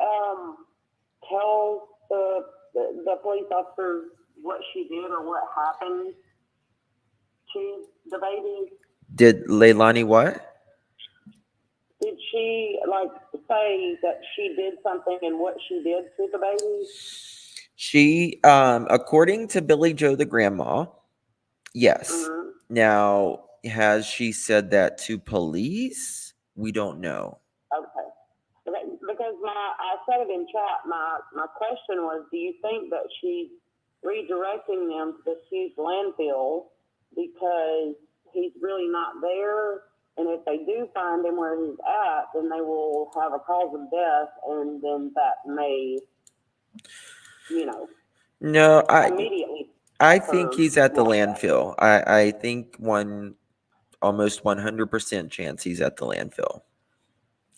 tell the police officer what she did or what happened to the baby? Did Leilani what? Did she say that she did something and what she did to the baby? She, according to Billy Joe the grandma, yes. Mm-hmm. Now, has she said that to police? We don't know. Okay. Because I said it in chat. My question was, do you think that she's redirecting them to this huge landfill because he's really not there? And if they do find him where he's at, then they will have a cause of death, and then that may, No, immediately. I think he's at the landfill. I think almost 100% chance he's at the landfill.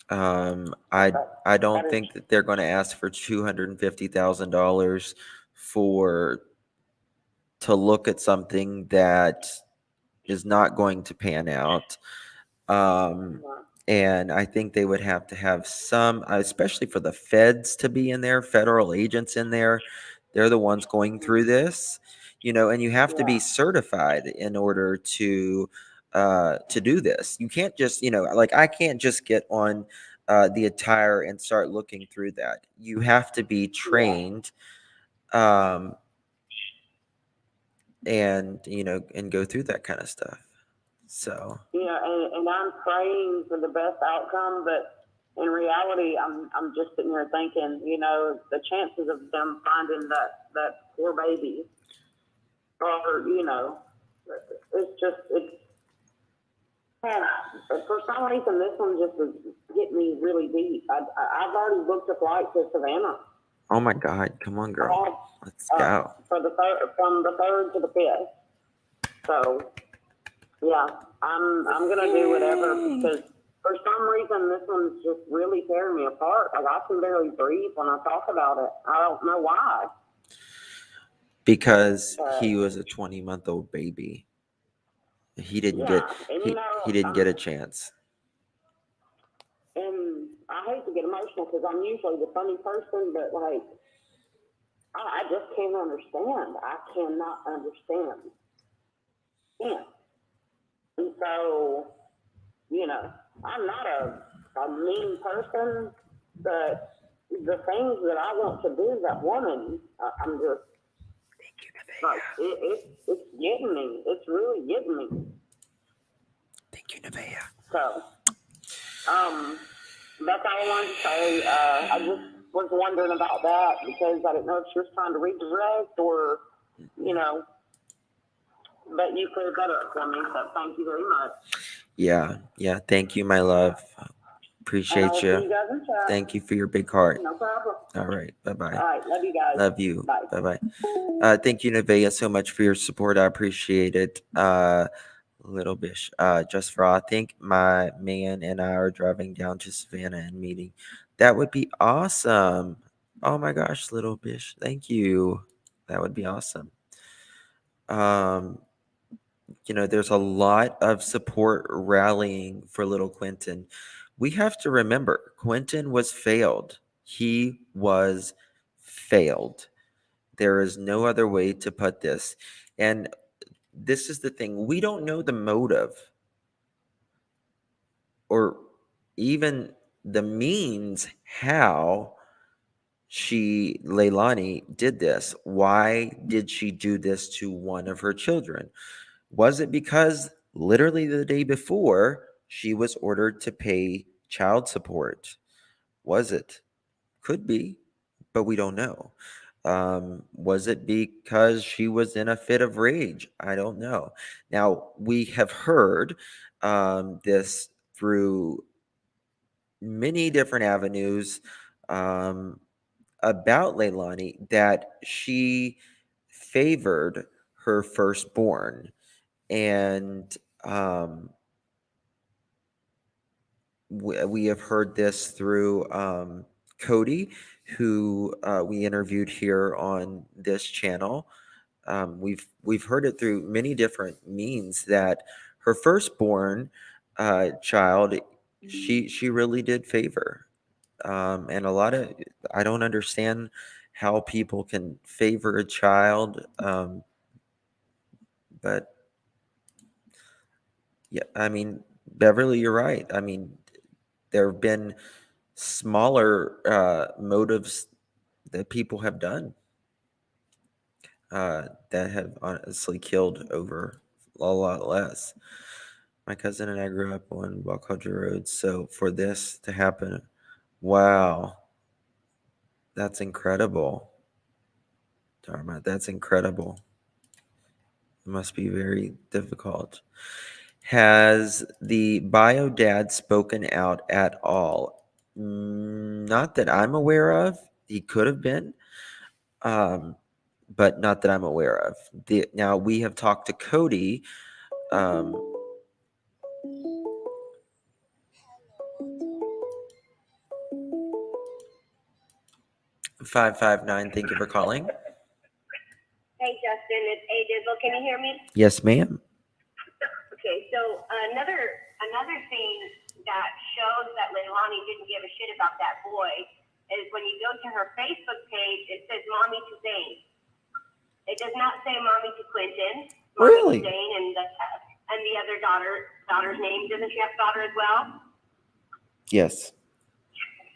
I don't think that they're going to ask for $250,000 to look at something that is not going to pan out. And I think they would have to have some, especially for the feds to be in there, federal agents in there. They're the ones going through this, and you have to be certified in order to do this. You can't just, I can't just get on the attire and start looking through that. You have to be trained, and and go through that kind of stuff. So yeah, and I'm praying for the best outcome, but in reality, I'm just sitting here thinking, the chances of them finding that poor baby, or for some reason this one just hit me really deep. I've already booked a flight to Savannah. oh my God, come on, girl, let's go. From the 3rd to the 5th. So yeah, I'm gonna do whatever because for some reason this one's just really tearing me apart. I can barely breathe when I talk about it. I don't know why. Because he was a 20-month-old baby. He didn't get and he didn't get a chance. And I hate to get emotional because I'm usually the funny person, but like, I just can't understand. I cannot understand. Yeah. And so, I'm not a mean person, but the things that I want to do, that woman, I'm just, like, it's getting me. It's really getting me. Thank you, Nevaeh. So, that's all I wanted to say. I just was wondering about that because I didn't know if she was trying to redirect or, but you cleared that up for me, so thank you very much. Yeah. Thank you, my love. Appreciate And I'll see you. you guys in chat. Thank you for your big heart. No problem. All right. Bye-bye. All right. Love you guys. Love you. Bye. Bye-bye. Thank you, Nevaeh, so much for your support. I appreciate it. Little Bish. Just for I think my man and I are driving down to Savannah and meeting. That would be awesome. Oh my gosh, Little Bish. Thank you. That would be awesome. There's a lot of support rallying for little Quentin. We have to remember Quentin was failed. He was failed. There is no other way to put this. And this is the thing. We don't know the motive or even the means how Leilani did this. Why did she do this to one of her children? Was it because literally the day before she was ordered to pay child support? Was it? Could be, but we don't know. Was it because she was in a fit of rage? I don't know. Now, we have heard this through many different avenues about Leilani that she favored her firstborn. And we have heard this through Cody, who we interviewed here on this channel. We've heard it through many different means that her firstborn child, she really did favor. And a lot of, I don't understand how people can favor a child, but yeah, I mean, Beverly, you're right. I mean, there have been smaller motives that people have done that have honestly killed over a lot less. My cousin and I grew up on Wachovia Road, so for this to happen, wow, that's incredible. Dharma, that's incredible. It must be very difficult. Has the bio dad spoken out at all? Not that I'm aware of. He could have been, but not that I'm aware of. Now, we have talked to Cody. 559, thank you for calling. Hey, Justin, it's Dizzle. Can you hear me? Yes, ma'am. Okay, so another thing that shows that Leilani didn't give a shit about that boy is when you go to her Facebook page, it says "Mommy to Zane." It does not say "Mommy to Quentin." Really? To Zane and the other daughter's name. Doesn't she have a daughter as well? Yes.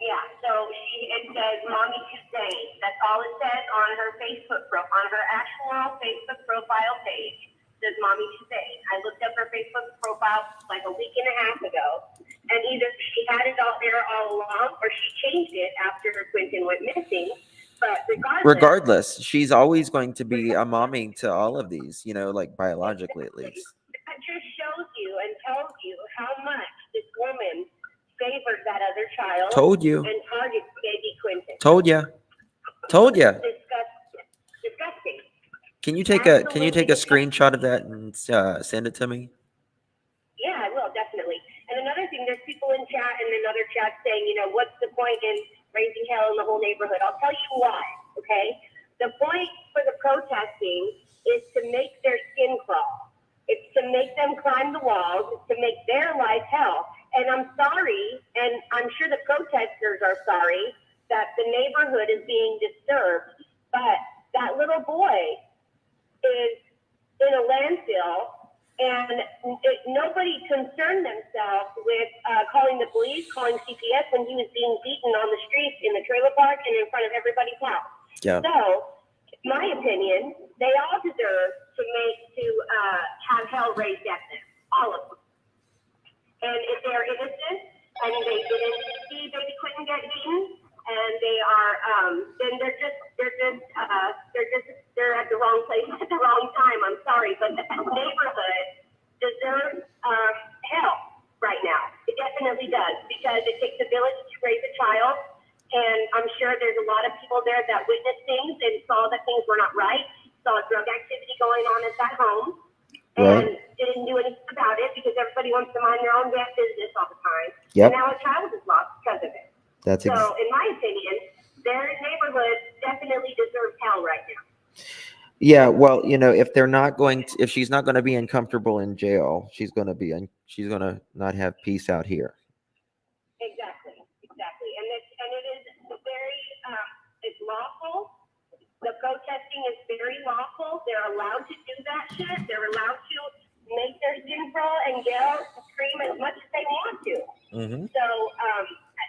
Yeah, so it says "Mommy to Zane." That's all it says on her Facebook on her actual Facebook profile page. Says "Mommy to Zane." I looked up her Facebook profile like a week and a half ago, and either she had it all there all along, or she changed it after her Quentin went missing. But Regardless, she's always going to be a mommy to all of these, like biologically at least. That just shows you and tells you how much this woman favored that other child. Told you. And targeted baby Quentin. Told ya. Disgusting. Can you take a screenshot of that and send it to me? Yeah, I will, definitely. And another thing, there's people in chat and another chat saying, what's the point in raising hell in the whole neighborhood? I'll tell you why, okay? The point for the protesting is to make their skin crawl. It's to make them climb the walls. It's to make their life hell. And I'm sorry, and I'm sure the protesters are sorry that the neighborhood is being disturbed, but that little boy is in a landfill, and nobody concerned themselves with calling the police, calling CPS when he was being beaten on the streets in the trailer park and in front of everybody's house. Yeah. So, in my opinion, they all deserve to have hell raised at them, all of them. And if they're innocent and they didn't see baby Quentin get beaten, and they are, then they're at the wrong place at the wrong time. I'm sorry, but the neighborhood deserves help right now. It definitely does, because it takes a village to raise a child, and I'm sure there's a lot of people there that witnessed things and saw that things were not right, saw drug activity going on at that home, and didn't do anything about it because everybody wants to mind their own damn business all the time. Yep. And now a child is lost because of it. That's So, in my opinion, their neighborhood definitely deserves hell right now. Yeah, well, if they're not going to, if she's not going to be uncomfortable in jail, she's going to not have peace out here. Exactly. And it is very, it's lawful. The protesting is very lawful. They're allowed to do that shit. They're allowed to make their skin crawl and yell, scream as much as they want to. Mm-hmm. So,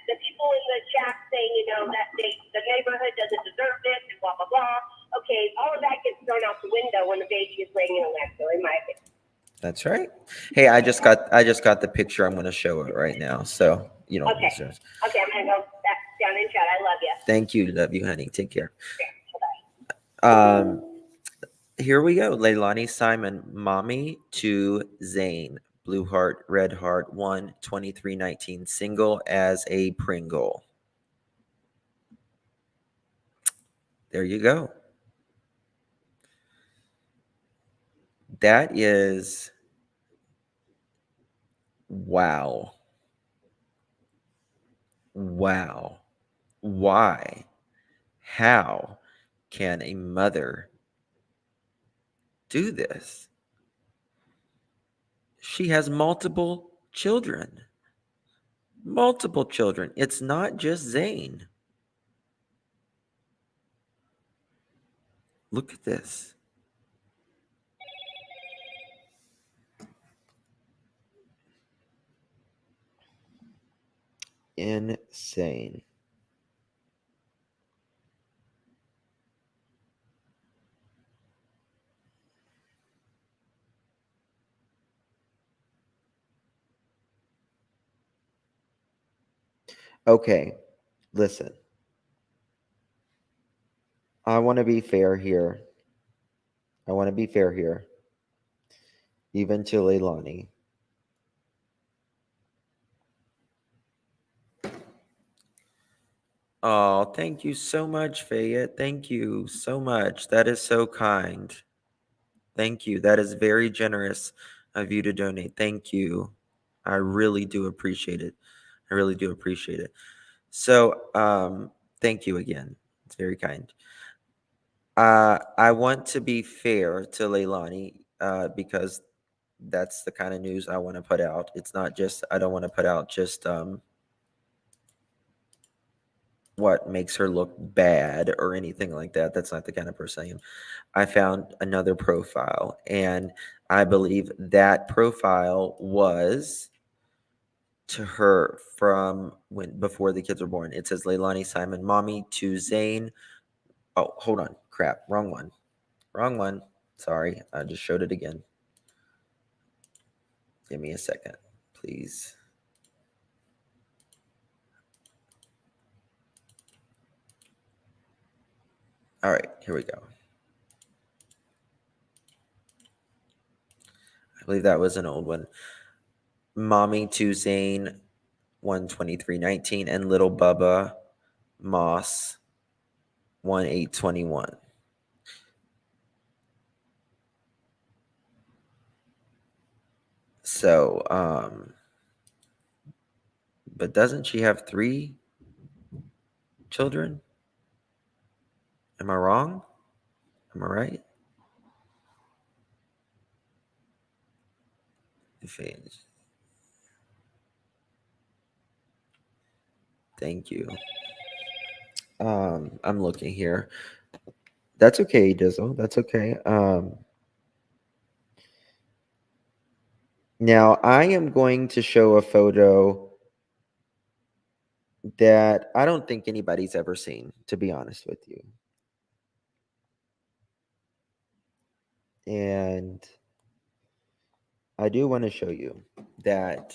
the people in the chat saying, that the neighborhood doesn't deserve this and blah, blah, blah. Okay, all of that gets thrown out the window when the baby is laying in a landfill, in my opinion. That's right. Hey, I just got the picture. I'm going to show it right now. So, Okay, I'm going to go back down in chat. I love you. Thank you. Love you, honey. Take care. Bye. Here we go. Leilani Simon, Mommy to Zayn. Blue Heart, Red Heart, 1/23/19. Single as a Pringle. There you go. That is, wow. Wow. Why? How can a mother do this? She has multiple children. Multiple children. It's not just Zayn. Look at this. Insane. Okay, listen. I want to be fair here. Even to Leilani. Oh, thank you so much, Fayette. Thank you so much. That is so kind. Thank you. That is very generous of you to donate. Thank you. I really do appreciate it. So, thank you again. It's very kind. I want to be fair to Leilani because that's the kind of news I want to put out. It's not just, I don't want to put out just what makes her look bad or anything like that. That's not the kind of person I am. I found another profile, and I believe that profile was to her from before the kids were born. It says Leilani Simon, Mommy to Zayn. Oh, hold on. Crap. Wrong one. Sorry. I just showed it again. Give me a second, please. All right, here we go. I believe that was an old one. Mommy to Zayn, 1/23/19, and Little Bubba Moss, 1/8/21. So, but doesn't she have 3 children? Am I wrong? Am I right? Thank you. I'm looking here. That's okay, Dizzle. That's okay. Now I am going to show a photo that I don't think anybody's ever seen, to be honest with you. And I do want to show you that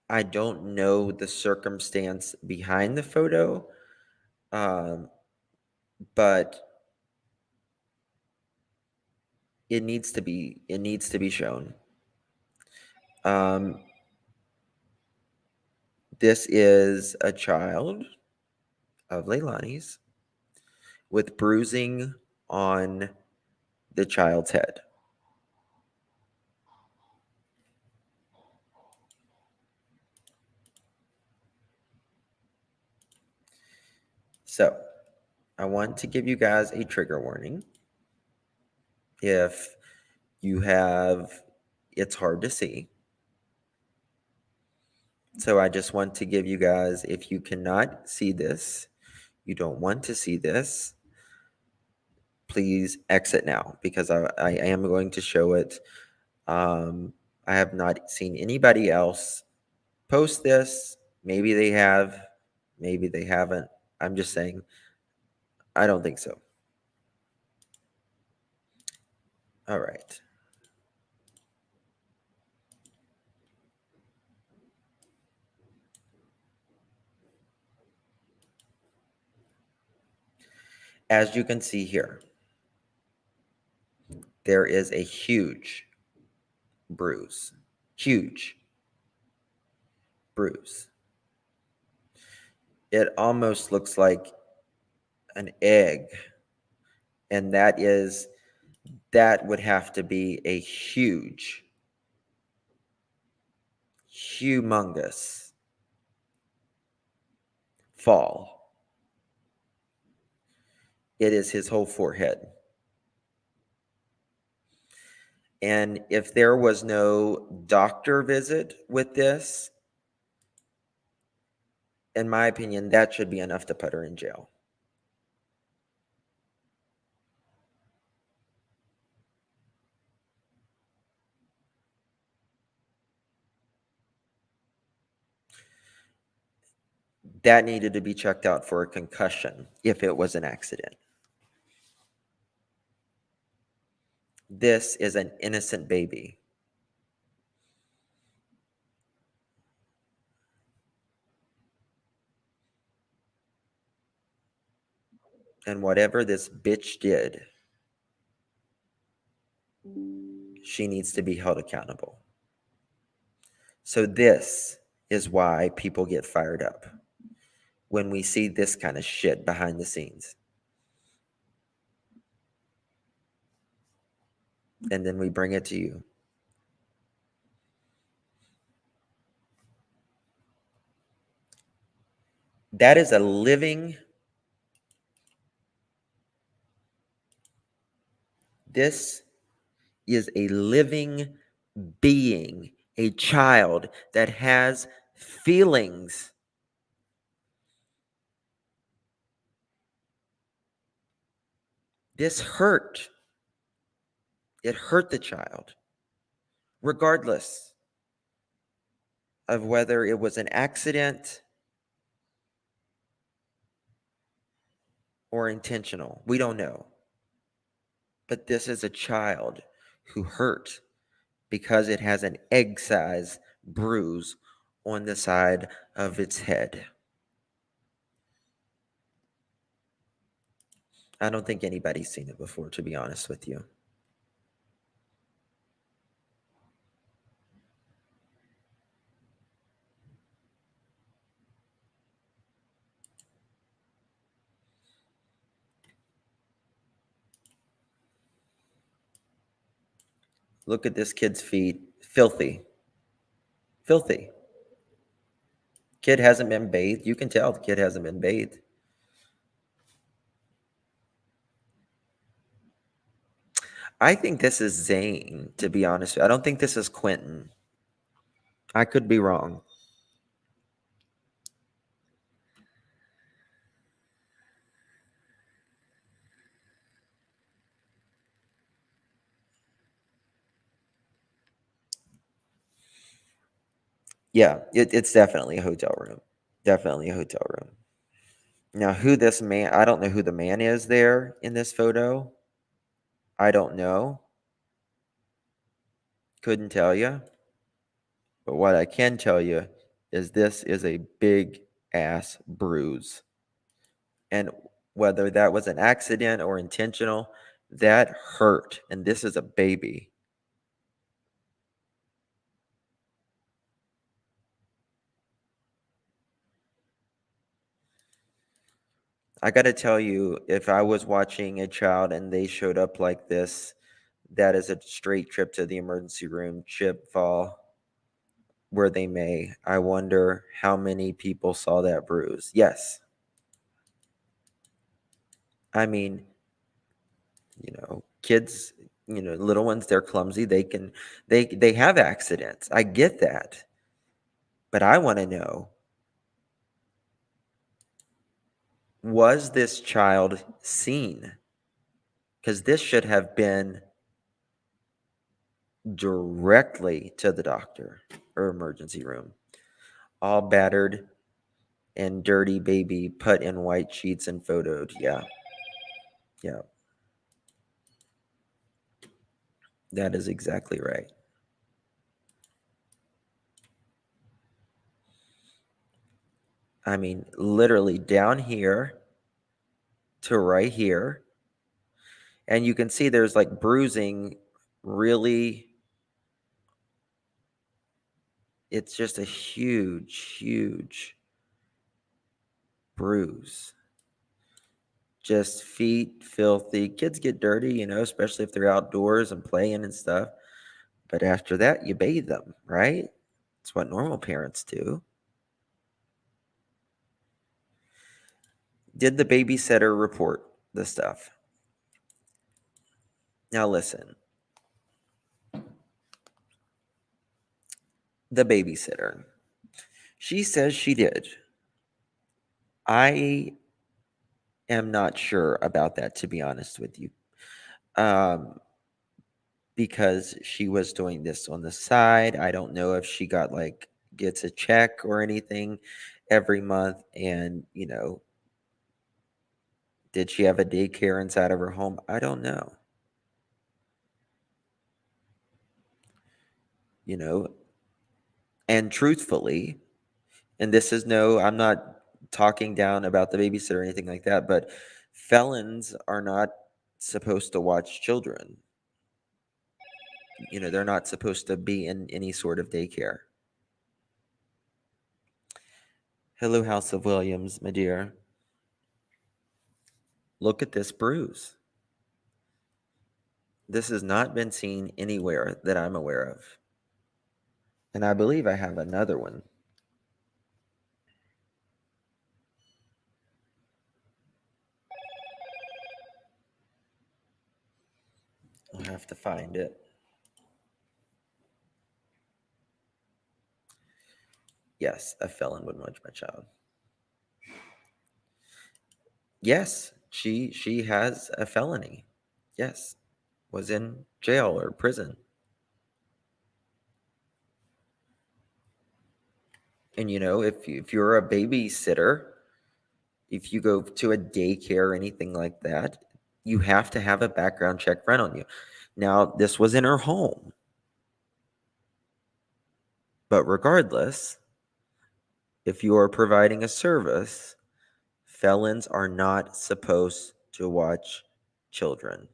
I don't know the circumstance behind the photo, but it needs to be shown. This is a child of Leilani's with bruising on the child's head. So I want to give you guys a trigger warning. If you have, it's hard to see. So I just want to give you guys, if you cannot see this, you don't want to see this, please exit now, because I am going to show it. I have not seen anybody else post this. Maybe they have, maybe they haven't. I'm just saying, I don't think so. All right. As you can see here, there is a huge bruise. Huge bruise. It almost looks like an egg. And that would have to be a humongous fall. It is his whole forehead. And if there was no doctor visit with this, in my opinion, that should be enough to put her in jail. That needed to be checked out for a concussion if it was an accident. This is an innocent baby. And whatever this bitch did, she needs to be held accountable. So this is why people get fired up when we see this kind of shit behind the scenes. And then we bring it to you. That is a living, this is a living being, a child that has feelings. This hurt. It hurt the child, regardless of whether it was an accident or intentional. We don't know. But this is a child who hurt because it has an egg-sized bruise on the side of its head. I don't think anybody's seen it before, to be honest with you. Look at this kid's feet. Filthy. Filthy. Kid hasn't been bathed. You can tell the kid hasn't been bathed. I think this is Zane, to be honest. I don't think this is Quentin. I could be wrong. Yeah, it's definitely a hotel room. Definitely a hotel room. Now, who this man, I don't know who the man is there in this photo. I don't know. Couldn't tell you. But what I can tell you is this is a big ass bruise. And whether that was an accident or intentional, that hurt. And this is a baby. I got to tell you, if I was watching a child and they showed up like this, that is a straight trip to the emergency room, chip, fall, where they may. I wonder how many people saw that bruise. Yes. I mean, kids, little ones, they're clumsy. They have accidents. I get that. But I want to know, was this child seen? Because this should have been directly to the doctor or emergency room. All battered and dirty baby put in white sheets and photoed. Yeah. Yeah. That is exactly right. I mean, literally down here to right here. And you can see there's like bruising really. It's just a huge, huge bruise. Just feet filthy. Kids get dirty, especially if they're outdoors and playing and stuff. But after that, you bathe them, right? It's what normal parents do. Did the babysitter report the stuff? Now listen. The babysitter. She says she did. I am not sure about that, to be honest with you. Because she was doing this on the side. I don't know if she gets a check or anything every month. And, did she have a daycare inside of her home? I don't know. And truthfully, and I'm not talking down about the babysitter or anything like that, but felons are not supposed to watch children. They're not supposed to be in any sort of daycare. Hello, House of Williams, my dear. Look at this bruise. This has not been seen anywhere that I'm aware of. And I believe I have another one. I'll have to find it. Yes, a felon would watch my child. Yes, she has a felony. Yes, was in jail or prison. And if you're a babysitter, if you go to a daycare or anything like that, you have to have a background check run on you. Now, this was in her home. But regardless, if you are providing a service, felons are not supposed to watch children.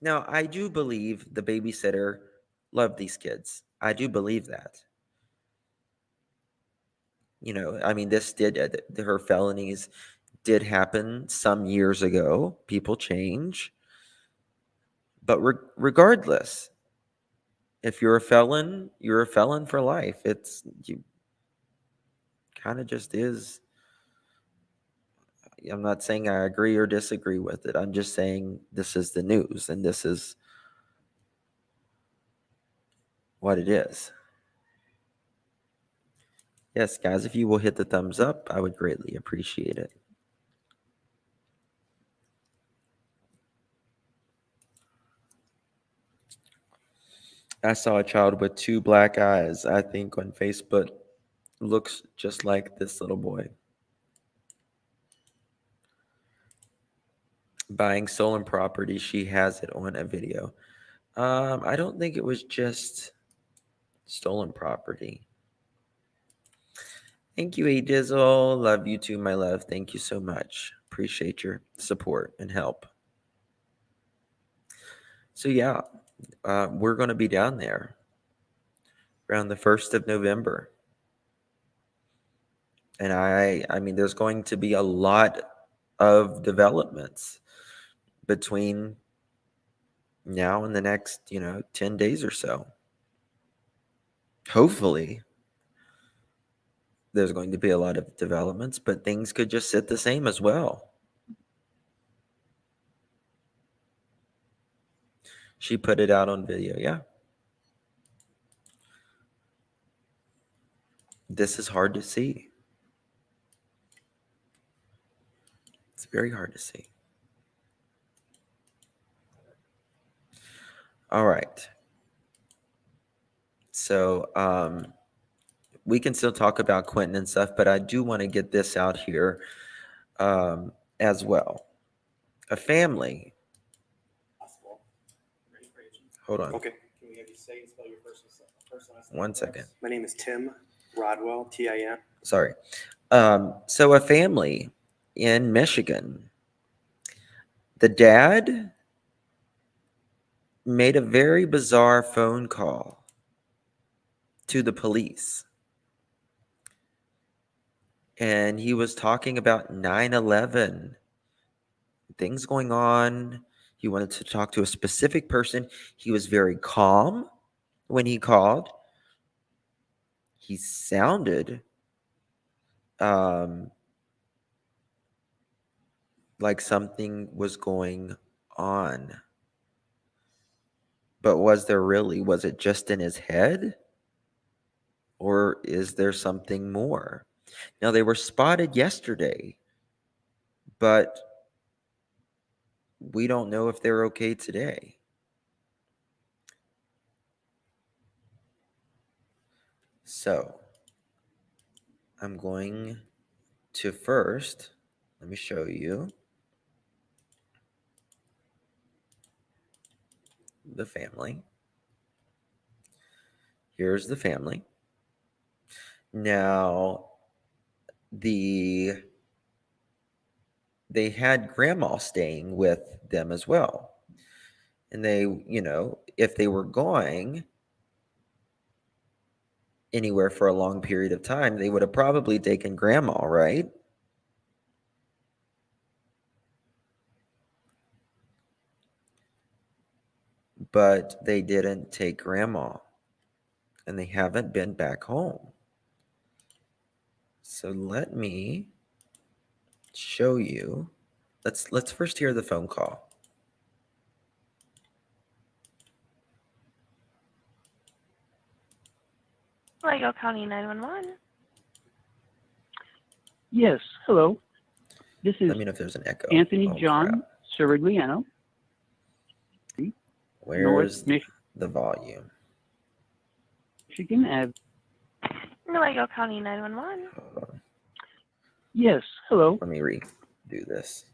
Now, I do believe the babysitter loved these kids. I do believe that. Her felonies did happen some years ago. People change. But regardless, If you're a felon for life. It's you kind of just is. I'm not saying I agree or disagree with it. I'm just saying this is the news and this is what it is. Yes, guys, if you will hit the thumbs up, I would greatly appreciate it. I saw a child with 2 black eyes, I think, on Facebook. Looks just like this little boy. Buying stolen property. She has it on a video. I don't think it was just stolen property. Thank you, A Dizzle. Love you too, my love. Thank you so much. Appreciate your support and help. So yeah, we're going to be down there around the 1st of November. And I mean, there's going to be a lot of developments between now and the next, 10 days or so. Hopefully, there's going to be a lot of developments, but things could just sit the same as well. She put it out on video, yeah. This is hard to see. It's very hard to see. All right. So we can still talk about Quentin and stuff, but I do want to get this out here as well. A family. Hold on. Okay. Can we have you say and spell your first and last name? 1 second. My name is Tim Rodwell, T-I-M. Sorry. So a family in Michigan. The dad made a very bizarre phone call to the police. And he was talking about 9/11, things going on. He wanted to talk to a specific person. He was very calm when he called. He sounded like something was going on. But was there really? Was it just in his head? Or is there something more? Now, they were spotted yesterday, but we don't know if they're okay today. So, I'm going to first, let me show you the family. Here's the family. Now, they had grandma staying with them as well. And they, if they were going anywhere for a long period of time, they would have probably taken grandma, right? But they didn't take grandma. And they haven't been back home. So let me show you. Let's first hear the phone call. Lego County 911. Yes, hello. This is Let me know if there's an echo. Anthony John Cirigliano. Where's the volume? Michigan Ave. Lego County 911. Hold on. Yes, hello. Let me redo this.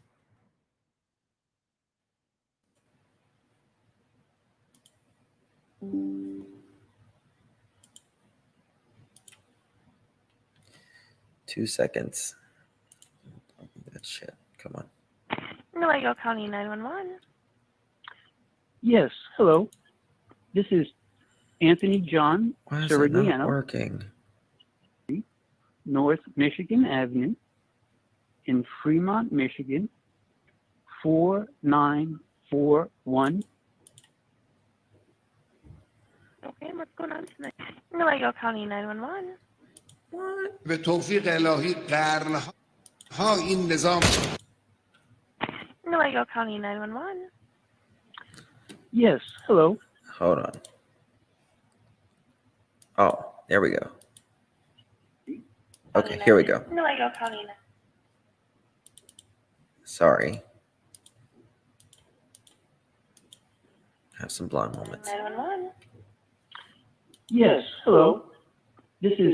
Two seconds. That shit. Come on. Lego County 911. Yes, hello. This is Anthony John Why is it not Cirigliano. working? North Michigan Avenue in Fremont, Michigan, 4941. Okay, what's going on tonight? Nuevo County 911. به توفیق الهی قرنها این نظام Nuevo County 911. Yes, hello. Hold on. Oh, there we go. Okay, here we go. Nuevo County. Sorry. Have some blonde moments. 911. Yes, hello. This is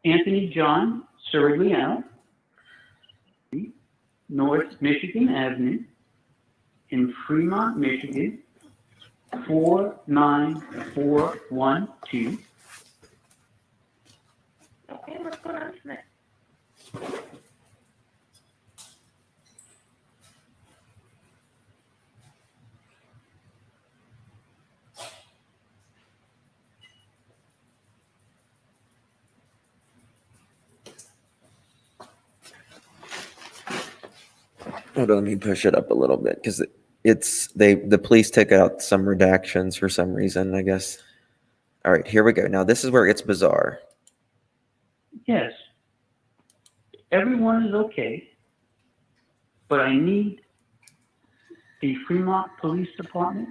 Anthony John Cirigliano, North Michigan Avenue in Fremont, Michigan, 49412. Okay, what's going on tonight? Hold on, let me push it up a little bit because the police took out some redactions for some reason, I guess. All right, here we go. Now this is where it's bizarre. Yes, everyone is okay, but I need the Fremont Police Department,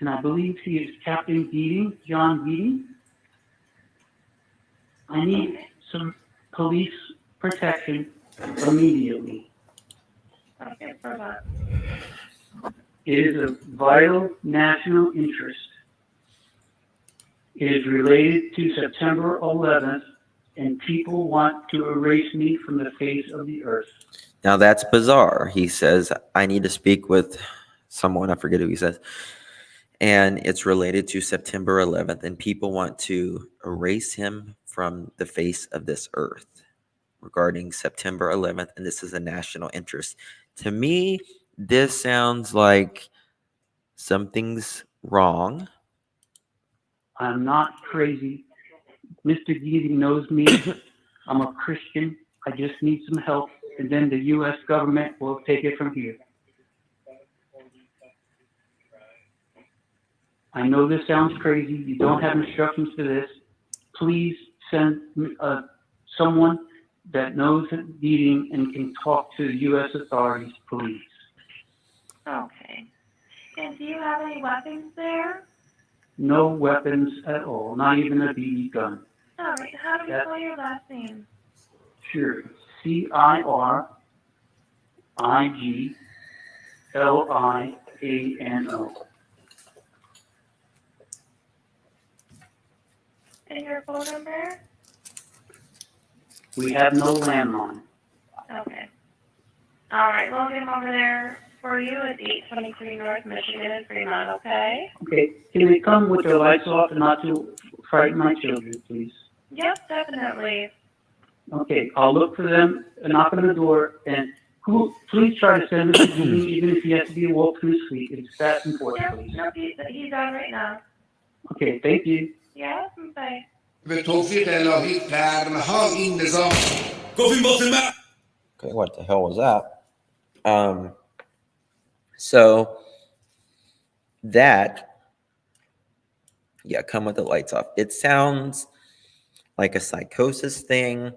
and I believe he is Captain Beating, John Beating. I need some police protection immediately. Okay, for what? It is of vital national interest. It is related to September 11th, and people want to erase me from the face of the earth. Now that's bizarre. He says, I need to speak with someone. I forget who he says. And it's related to September 11th, and people want to erase him from the face of this earth regarding September 11th, and this is a national interest. To me, this sounds like something's wrong. I'm not crazy. Mr. Beating knows me. I'm a Christian. I just need some help, and then the U.S. government will take it from here. I know this sounds crazy. You don't have instructions for this. Please send someone that knows Beating and can talk to the U.S. authorities, please. Okay. And do you have any weapons there? No weapons at all, not even a BB gun. All right. How do you spell your last name? Sure. Cirigliano. And your phone number? We have no landline. Okay. All right. We'll get them over there for you at 823 North Michigan in Fremont, okay? Okay. Can they come with their lights off and not to frighten my children, please? Yep, definitely. Okay. I'll look for them and knock on the door. And please try to send us a meeting, even if he has to be awoke from his sleep. It's that important, Yep, please. nope, he's on right now. Okay. Thank you. Yeah, bye. به توفیق الهی قرنها این نظام Okay, what the hell was that? So that, yeah, come with the lights off. It sounds like a psychosis thing,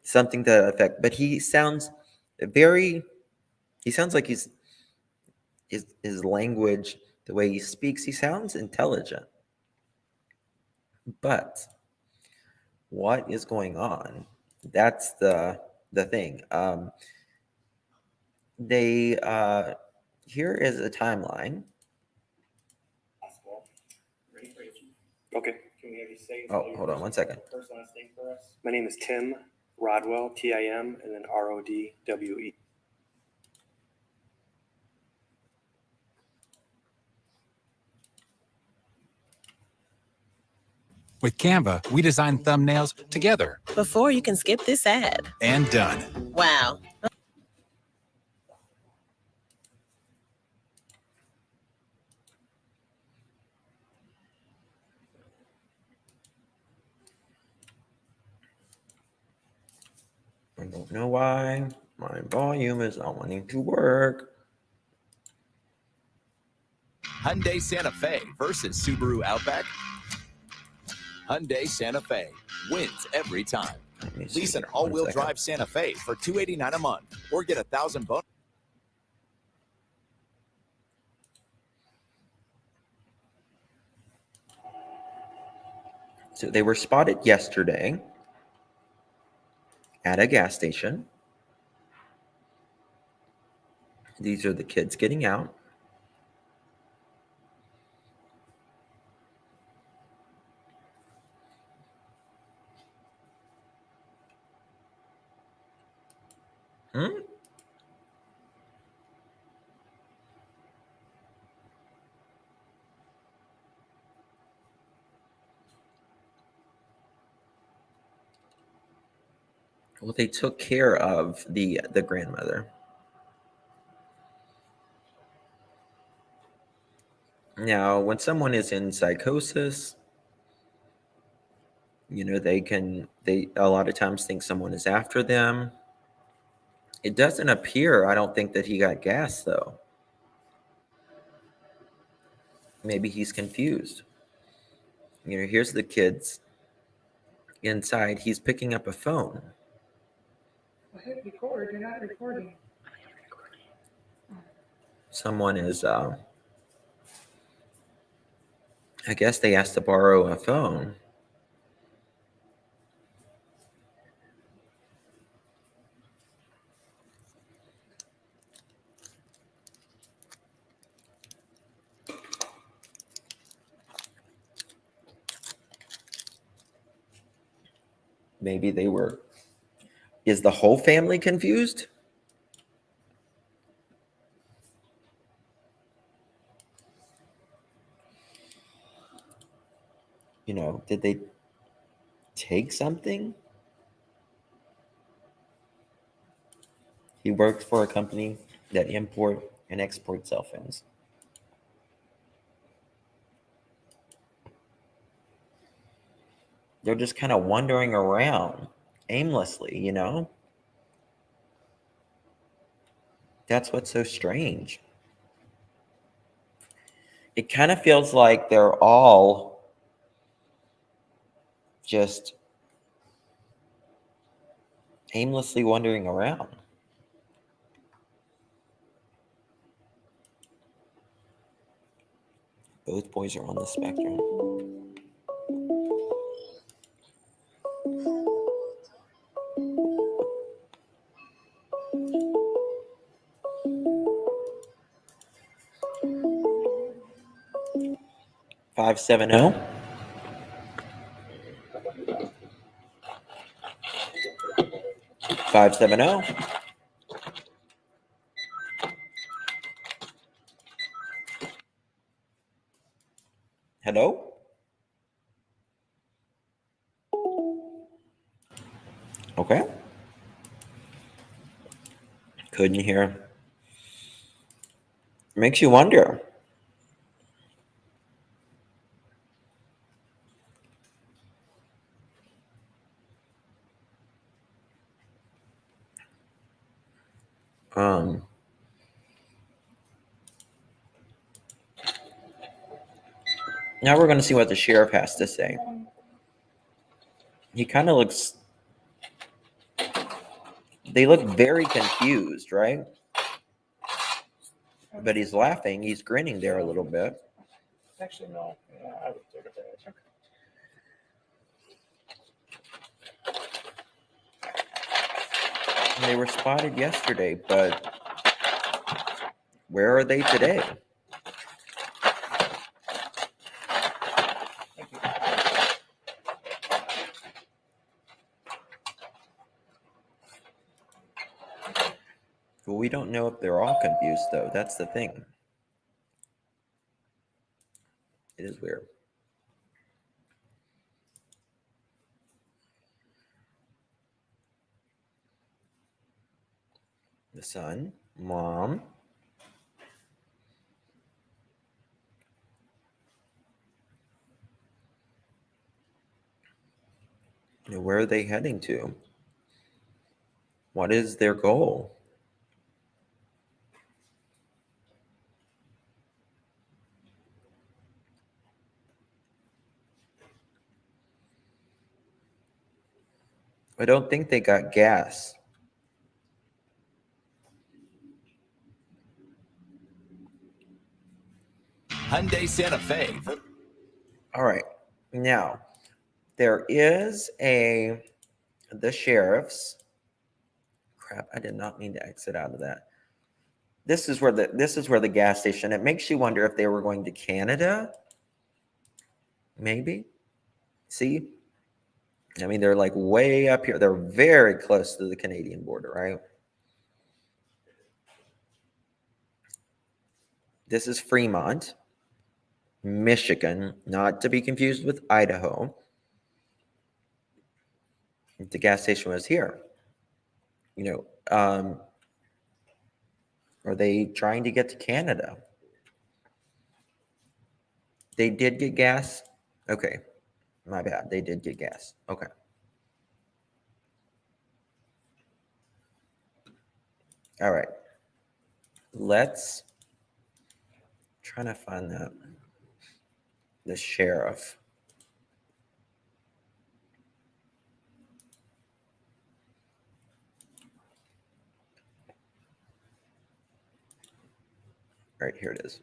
something to that effect. But he sounds like his language, the way he speaks, he sounds intelligent. But what is going on? That's the thing. Here is a timeline. Okay. Can we have you say? Oh, hold on one second. First last name for us. My name is Tim Rodwell, Tim, and then Rodwe. With Canva, we design thumbnails together. Before you can skip this ad. And done. Wow. I don't know why my volume is not wanting to work. Hyundai Santa Fe versus Subaru Outback. Hyundai Santa Fe wins every time. Lease an all-wheel drive Santa Fe for $289 a month or get 1,000 bonus. So they were spotted yesterday at a gas station. These are the kids getting out. Well, they took care of the grandmother. Now, when someone is in psychosis, they a lot of times think someone is after them. It doesn't appear, I don't think, that he got gas, though. Maybe he's confused. Here's the kids inside. He's picking up a phone. Well, hit record. You're not recording. Someone is, I guess they asked to borrow a phone. Maybe they were. Is the whole family confused? Did they take something? He works for a company that import and export cell phones. They're just kind of wandering around aimlessly, That's what's so strange. It kind of feels like they're all just aimlessly wandering around. Both boys are on the spectrum. Five 7-0. Five 7-0. Hello? Okay. Couldn't hear. Makes you wonder. Now we're going to see what the sheriff has to say. He kind of looks. They look very confused, right? But he's laughing. He's grinning there a little bit. Actually, no. Yeah, I would take it there. They were spotted yesterday, but where are they today? Well, we don't know if they're all confused, though. That's the thing. It is weird. The son, mom. Where are they heading to? What is their goal? I don't think they got gas. Hyundai Santa Fe. All right. Now, there is the sheriff's. Crap, I did not mean to exit out of that. This is where the gas station. It makes you wonder if they were going to Canada. Maybe. See? I mean, they're like way up here. They're very close to the Canadian border, right? This is Fremont, Michigan, not to be confused with Idaho. The gas station was here. Are they trying to get to Canada? They did get gas? Okay. My bad. They did get gas. Okay. All right. Let's try to find the sheriff. All right, here it is.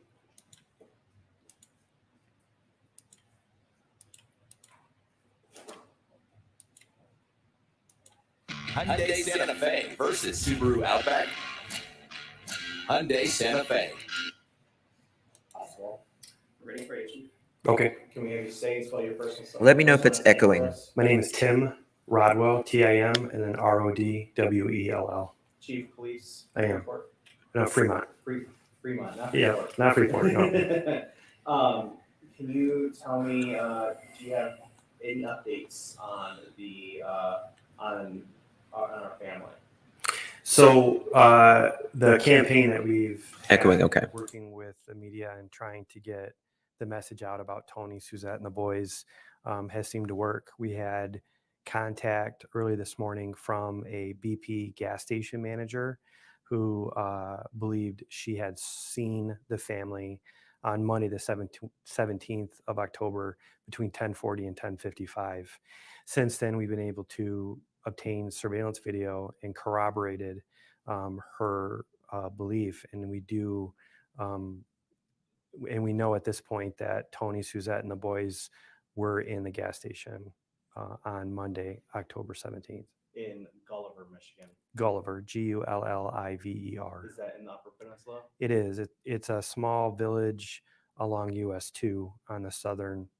Hyundai Santa Fe versus Subaru Outback. Hyundai Santa Fe. Ready for it, Chief? Okay. Can we have you say spell your first and Let me know if it's echoing. My name is Tim Rodwell, Tim, and then Rodwell. Chief Police. I am. Report. No, Fremont. Fremont, not Freeport. Yeah, not Freeport. No. Can you tell me, do you have any updates on on our family? So the campaign that we've Echoing, had, okay. working with the media and trying to get the message out about Tony, Suzette, and the boys has seemed to work. We had contact early this morning from a BP gas station manager who believed she had seen the family on Monday, the 17th of October between 10:40 and 10:55. Since then, we've been able to obtain surveillance video and corroborated her belief. And we do, and we know at this point that Tony, Suzette, and the boys were in the gas station on Monday, October 17th. In Gulliver, Michigan. Gulliver, Gulliver. Is that in the Upper Peninsula? It is. It's a small village along US 2 on the southern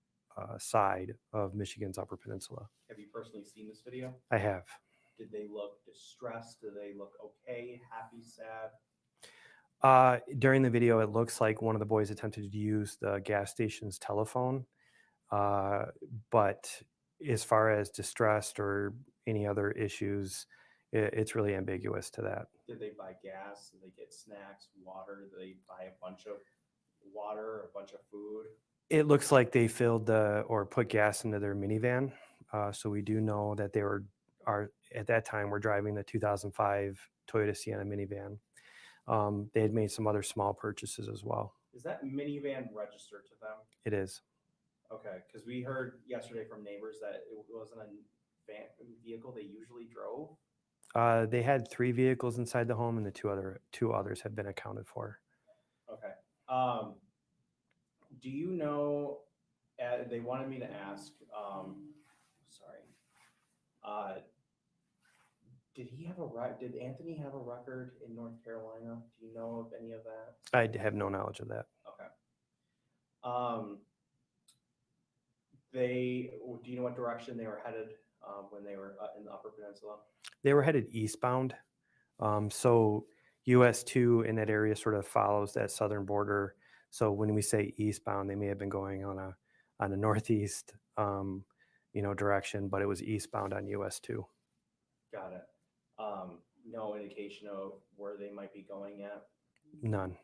side of Michigan's Upper Peninsula. Have you personally seen this video? I have. Did they look distressed? Do they look okay, happy, sad? During the video, it looks like one of the boys attempted to use the gas station's telephone. But as far as distressed or any other issues, it's really ambiguous to that. Did they buy gas? Did they get snacks, water? Did they buy a bunch of water, a bunch of food? It looks like they filled or put gas into their minivan. So we do know that they are at that time were driving the 2005 Toyota Sienna minivan. They had made some other small purchases as well. Is that minivan registered to them? It is. Okay, because we heard yesterday from neighbors that it wasn't a vehicle they usually drove. They had 3 vehicles inside the home, and the two others have been accounted for. Okay. Do you know? They wanted me to ask. Sorry. Did Anthony have a record in North Carolina? Do you know of any of that? I have no knowledge of that. Okay. Do you know what direction they were headed when they were in the Upper Peninsula? They were headed eastbound. So US 2 in that area sort of follows that southern border. So when we say eastbound, they may have been going on a northeast direction, but it was eastbound on US 2. Got it. No indication of where they might be going at? None.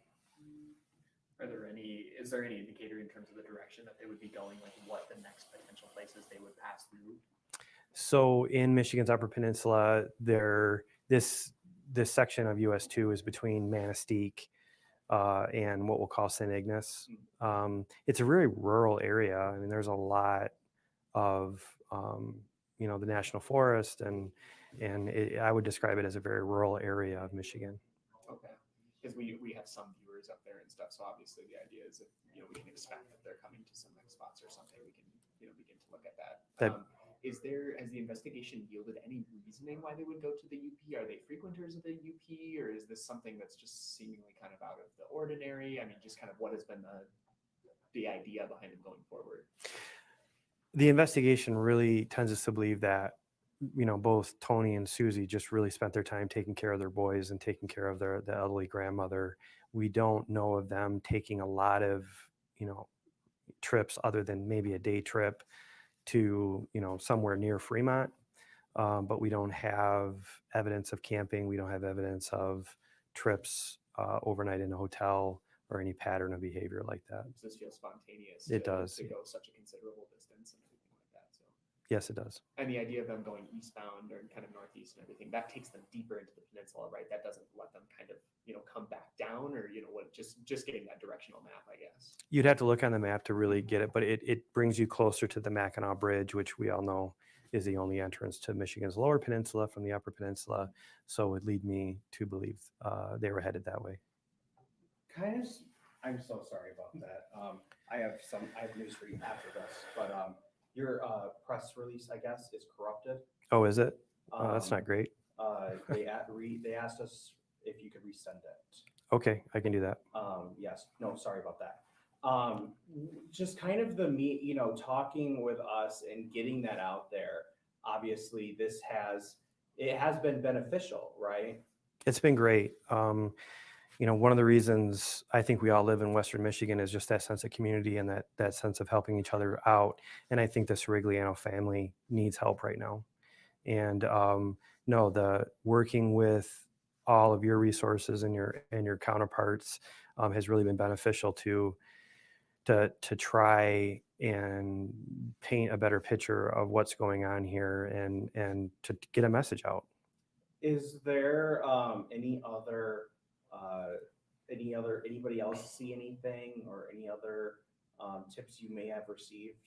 Is there any indicator in terms of the direction that they would be going, like what the next potential places they would pass through? So in Michigan's Upper Peninsula, this section of US 2 is between Manistee and what we'll call St. Ignace. It's a really rural area. I mean, there's a lot of the national forest, and I would describe it as a very rural area of Michigan. Okay. Because we have some viewers up there and stuff, so obviously the idea is if we can expect that they're coming to some spots or something, we can begin to look at that. Has the investigation yielded any reasoning why they would go to the UP? Are they frequenters of the UP, or is this something that's just seemingly kind of out of the ordinary? I mean, just kind of what has been the idea behind them going forward? The investigation really tends us to believe that both Tony and Susie just really spent their time taking care of their boys and taking care of the elderly grandmother. We don't know of them taking a lot of trips other than maybe a day trip to somewhere near Fremont, but we don't have evidence of camping. We don't have evidence of trips overnight in a hotel or any pattern of behavior like that. Does this feel spontaneous? It does. To go such a considerable distance and everything like that. So. Yes, it does. And the idea of them going eastbound or kind of northeast and everything, that takes them deeper into the peninsula, right? That doesn't let them kind of, come back down, or, just getting that directional map, I guess. You'd have to look on the map to really get it, but it brings you closer to the Mackinac Bridge, which we all know is the only entrance to Michigan's lower peninsula from the upper peninsula. So it would lead me to believe they were headed that way. I'm so sorry about that. I have news for you after this, but your press release, I guess, is corrupted. Oh, is it? Oh, that's not great. They asked us if you could resend it. Okay, I can do that. Yes. No, sorry about that. Just kind of talking with us and getting that out there. Obviously, it has been beneficial, right? It's been great. One of the reasons I think we all live in Western Michigan is just that sense of community and that sense of helping each other out. And I think the Cirigliano family needs help right now. And the working with all of your resources and your counterparts has really been beneficial to try and paint a better picture of what's going on here and to get a message out. Is there anybody else see anything, or any other tips you may have received?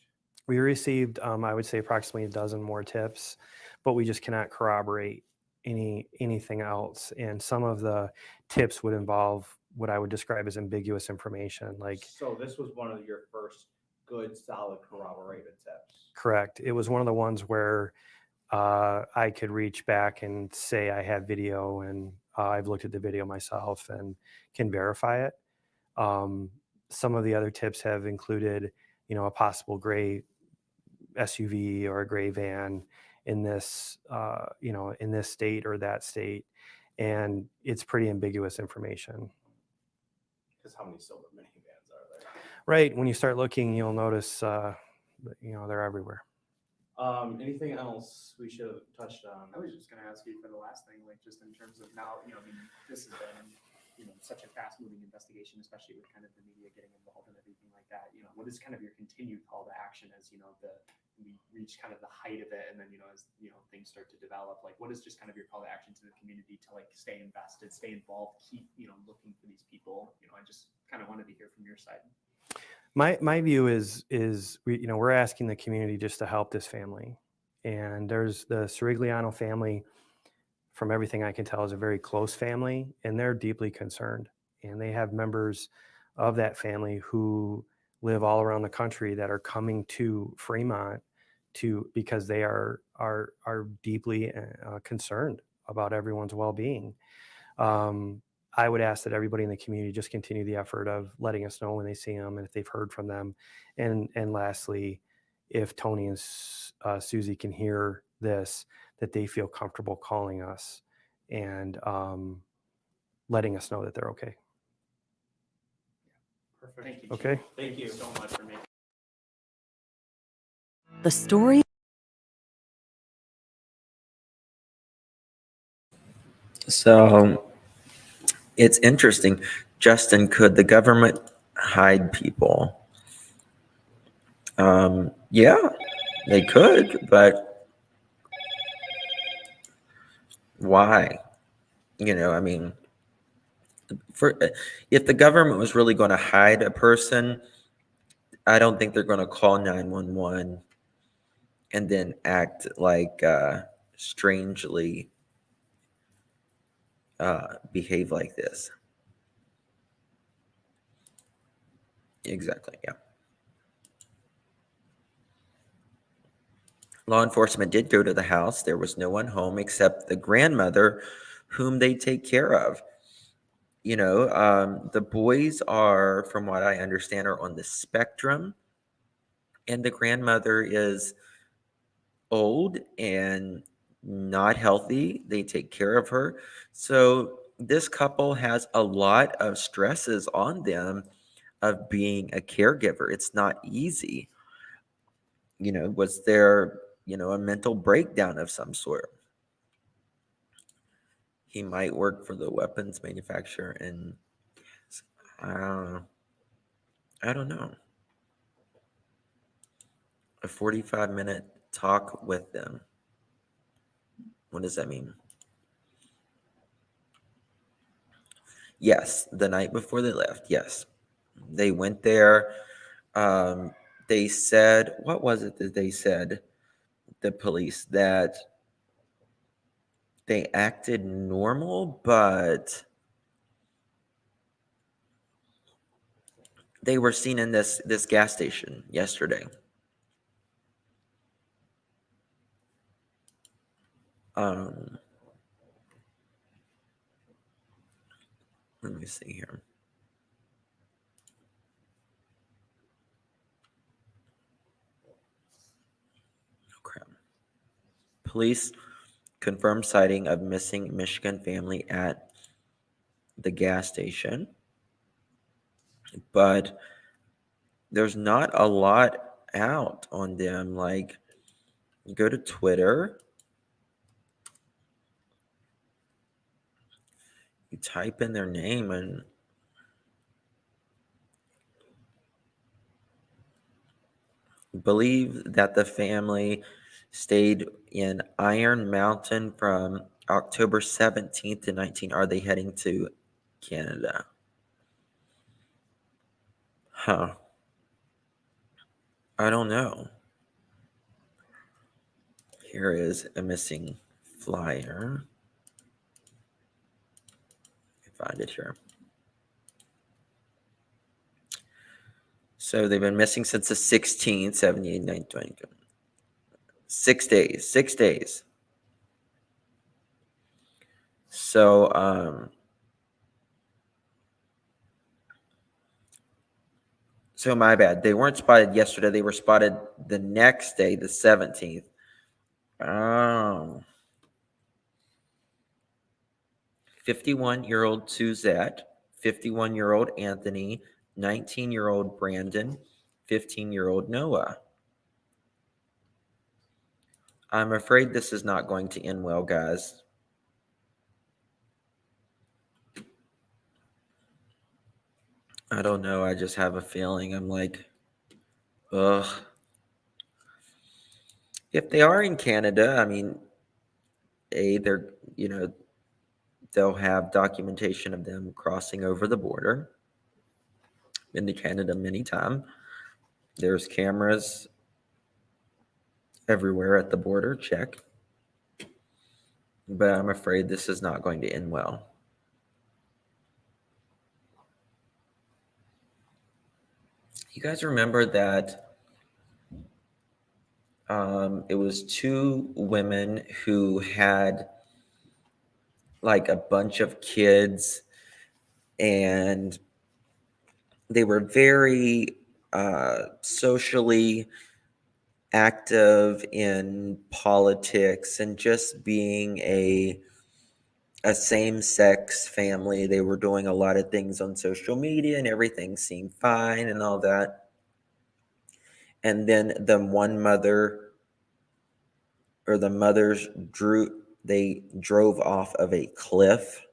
We received, I would say, approximately a dozen more tips, but we just cannot corroborate anything else. And some of the tips would involve what I would describe as ambiguous information. So this was one of your first good, solid corroborated tips. Correct. It was one of the ones where I could reach back and say I have video, and I've looked at the video myself and can verify it. Some of the other tips have included, a possible gray SUV or a gray van in this, in this state or that state, and it's pretty ambiguous information. Because how many silver minivans are there? Right. When you start looking, you'll notice, they're everywhere. Anything else we should have touched on? I was just going to ask you for the last thing, just in terms of now, this has been, such a fast-moving investigation, especially with kind of the media getting involved and everything like that. What is kind of your continued call to action as we reach kind of the height of it, and then as things start to develop? What is just kind of your call to action to the community to stay invested, stay involved, keep looking for these people? I just kind of wanted to hear from your side. My view is we're asking the community just to help this family, and there's the Cirigliano family. From everything I can tell, is a very close family, and they're deeply concerned. And they have members of that family who live all around the country that are coming to Fremont because they are deeply concerned about everyone's well-being. I would ask that everybody in the community just continue the effort of letting us know when they see them and if they've heard from them. And lastly, if Tony and Susie can hear this, that they feel comfortable calling us and letting us know that they're okay. Perfect. Thank you. Okay. Thank you so much for making The story. So it's interesting. Justin, could the government hide people? Yeah, they could, but why? If the government was really going to hide a person, I don't think they're going to call 911 and then act like strangely behave like this. Exactly, yeah. Law enforcement did go to the house. There was no one home except the grandmother, whom they take care of. The boys are, from what I understand, are on the spectrum, and the grandmother is old and not healthy. They take care of her. So this couple has a lot of stresses on them of being a caregiver. It's not easy. Was there, a mental breakdown of some sort? He might work for the weapons manufacturer, and I don't know. A 45-minute talk with them. What does that mean? Yes, the night before they left. Yes, they went there. They said, what was it that they said? The police, that they acted normal, but they were seen in this gas station yesterday. Let me see here. Oh, crap. Police confirmed sighting of missing Michigan family at the gas station, but there's not a lot out on them. Like, you go to Twitter, you type in their name, and believe that the family stayed in Iron Mountain from October 17th to 19th. Are they heading to Canada? Huh. I don't know. Here is a missing flyer. Find it here. So they've been missing since the 16th, 78, 9, 20. 6 days. 6 days. So, so my bad. They weren't spotted yesterday. They were spotted the next day, the 17th. Oh. 51-year-old Suzette, 51-year-old Anthony, 19-year-old Brandon, 15-year-old Noah. I'm afraid this is not going to end well, guys. I don't know. I just have a feeling. I'm like, ugh. If they are in Canada, I mean, they're, they'll have documentation of them crossing over the border. Been to Canada many times. There's cameras everywhere at the border. Check. But I'm afraid this is not going to end well. You guys remember that it was 2 women who had like a bunch of kids, and they were very socially active in politics and just being a same-sex family. They were doing a lot of things on social media and everything seemed fine and all that. And then the one mother, or the mothers, drove off of a cliff.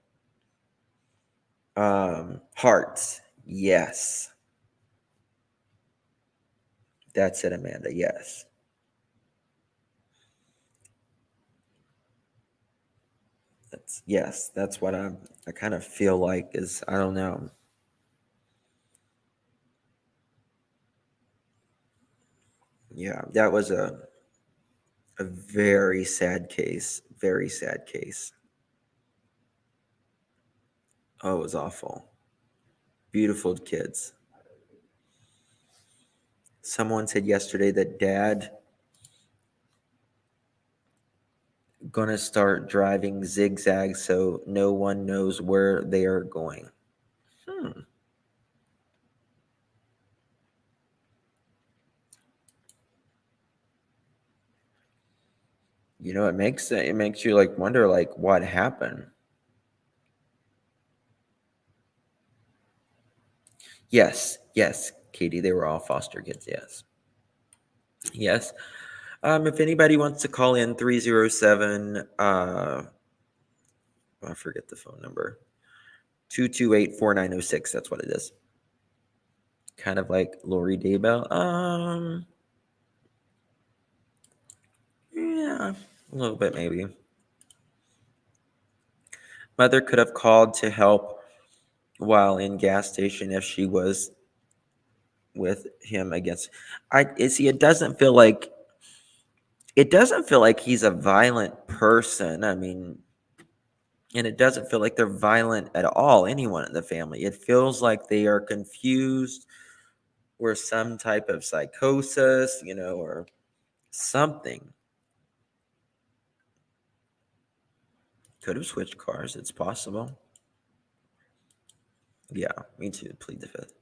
Hearts. Yes. That's it, Amanda. Yes. That's what I kind of feel like is, I don't know. Yeah, that was a A very sad case. Very sad case. Oh, it was awful. Beautiful kids. Someone said yesterday that dad gonna start driving zigzags so no one knows where they are going. You know, it makes you like wonder like what happened. Yes, Katie, they were all foster kids. Yes. If anybody wants to call in 307 I forget the phone number. 228-4906. That's what it is. Kind of like Lori Daybell. Yeah, a little bit maybe. Mother could have called to help while in gas station if she was with him against. It doesn't feel like he's a violent person. I mean, and it doesn't feel like they're violent at all, anyone in the family. It feels like they are confused or some type of psychosis, or something. Could have switched cars. It's possible. Yeah, me too. Plead the fifth.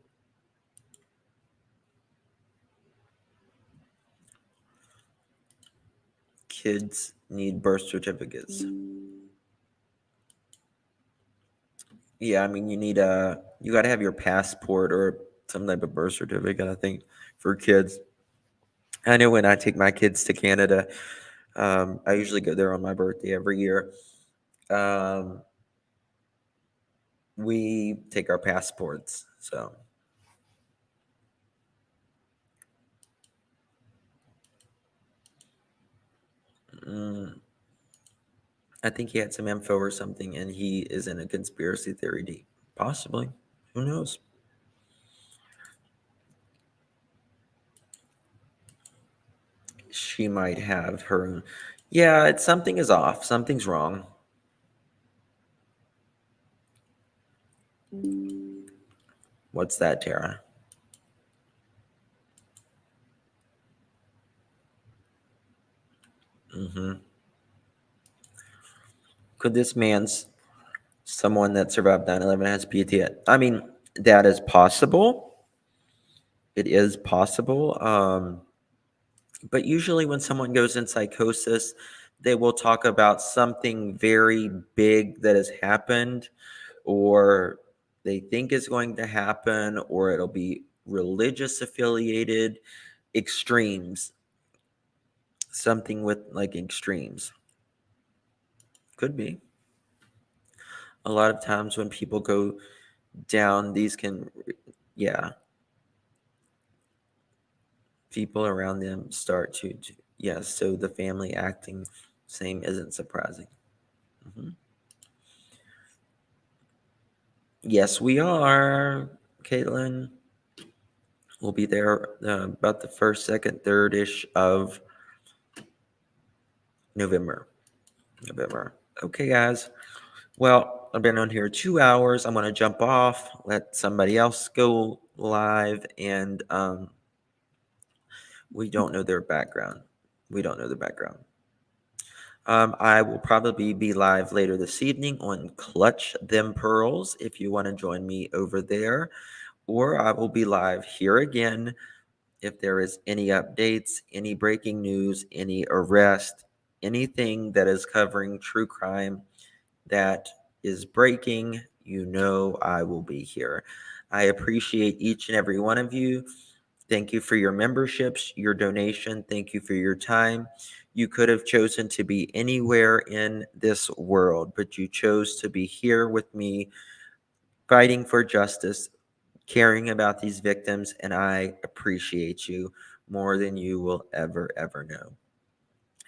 Kids need birth certificates. Yeah, I mean, you got to have your passport or some type of birth certificate, I think, for kids. I know when I take my kids to Canada, I usually go there on my birthday every year. We take our passports, so. I think he had some info or something, and he is in a conspiracy theory deep. Possibly. Who knows? She might have her own. Yeah, something is off. Something's wrong. What's that, Tara? Could this man's someone that survived 9/11 has PTSD? I mean, that is possible. It is possible. But usually when someone goes in psychosis, they will talk about something very big that has happened, or they think is going to happen, or it'll be religious affiliated, extremes. Something with like extremes. Could be. A lot of times when people go down, yeah. People around them start to yes, so the family acting same isn't surprising. Yes, we are, Caitlin. We'll be there about the 1st, 2nd, 3rd-ish of November. Okay, guys. Well, I've been on here 2 hours. I'm going to jump off, let somebody else go live, and we don't know their background. I will probably be live later this evening on Clutch Them Pearls if you want to join me over there, or I will be live here again if there is any updates, any breaking news, any arrest, anything that is covering true crime that is breaking. I will be here. I appreciate each and every one of you. Thank you for your memberships, your donation. Thank you for your time. You could have chosen to be anywhere in this world, but you chose to be here with me, fighting for justice, caring about these victims, and I appreciate you more than you will ever know.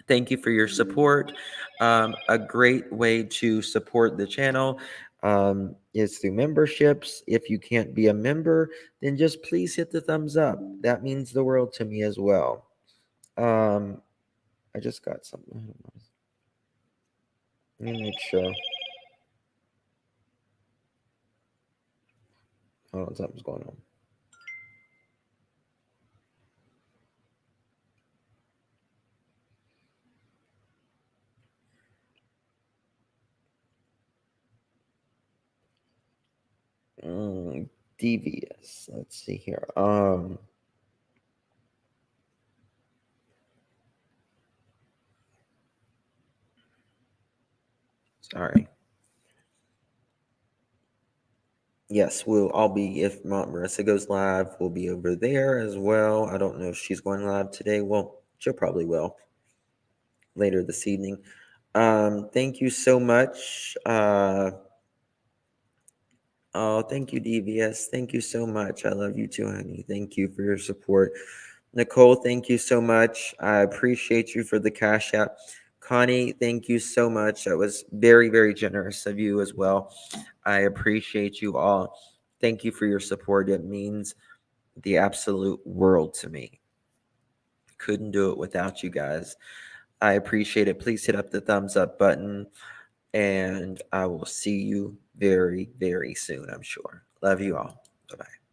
Thank you for your support. A great way to support the channel is through memberships. If you can't be a member, then just please hit the thumbs up. That means the world to me as well. I just got something. Let me make sure. Hold on, something's going on. Devious. Let's see here. Sorry. Yes, I'll be, if Marissa goes live, we'll be over there as well. I don't know if she's going live today. Well, she'll probably will later this evening. Thank you so much. Oh, thank you, DVS. Thank you so much. I love you too, honey. Thank you for your support. Nicole, thank you so much. I appreciate you for the Cash App. Connie, thank you so much. That was very, very generous of you as well. I appreciate you all. Thank you for your support. It means the absolute world to me. Couldn't do it without you guys. I appreciate it. Please hit up the thumbs up button, and I will see you very, very soon, I'm sure. Love you all. Bye-bye.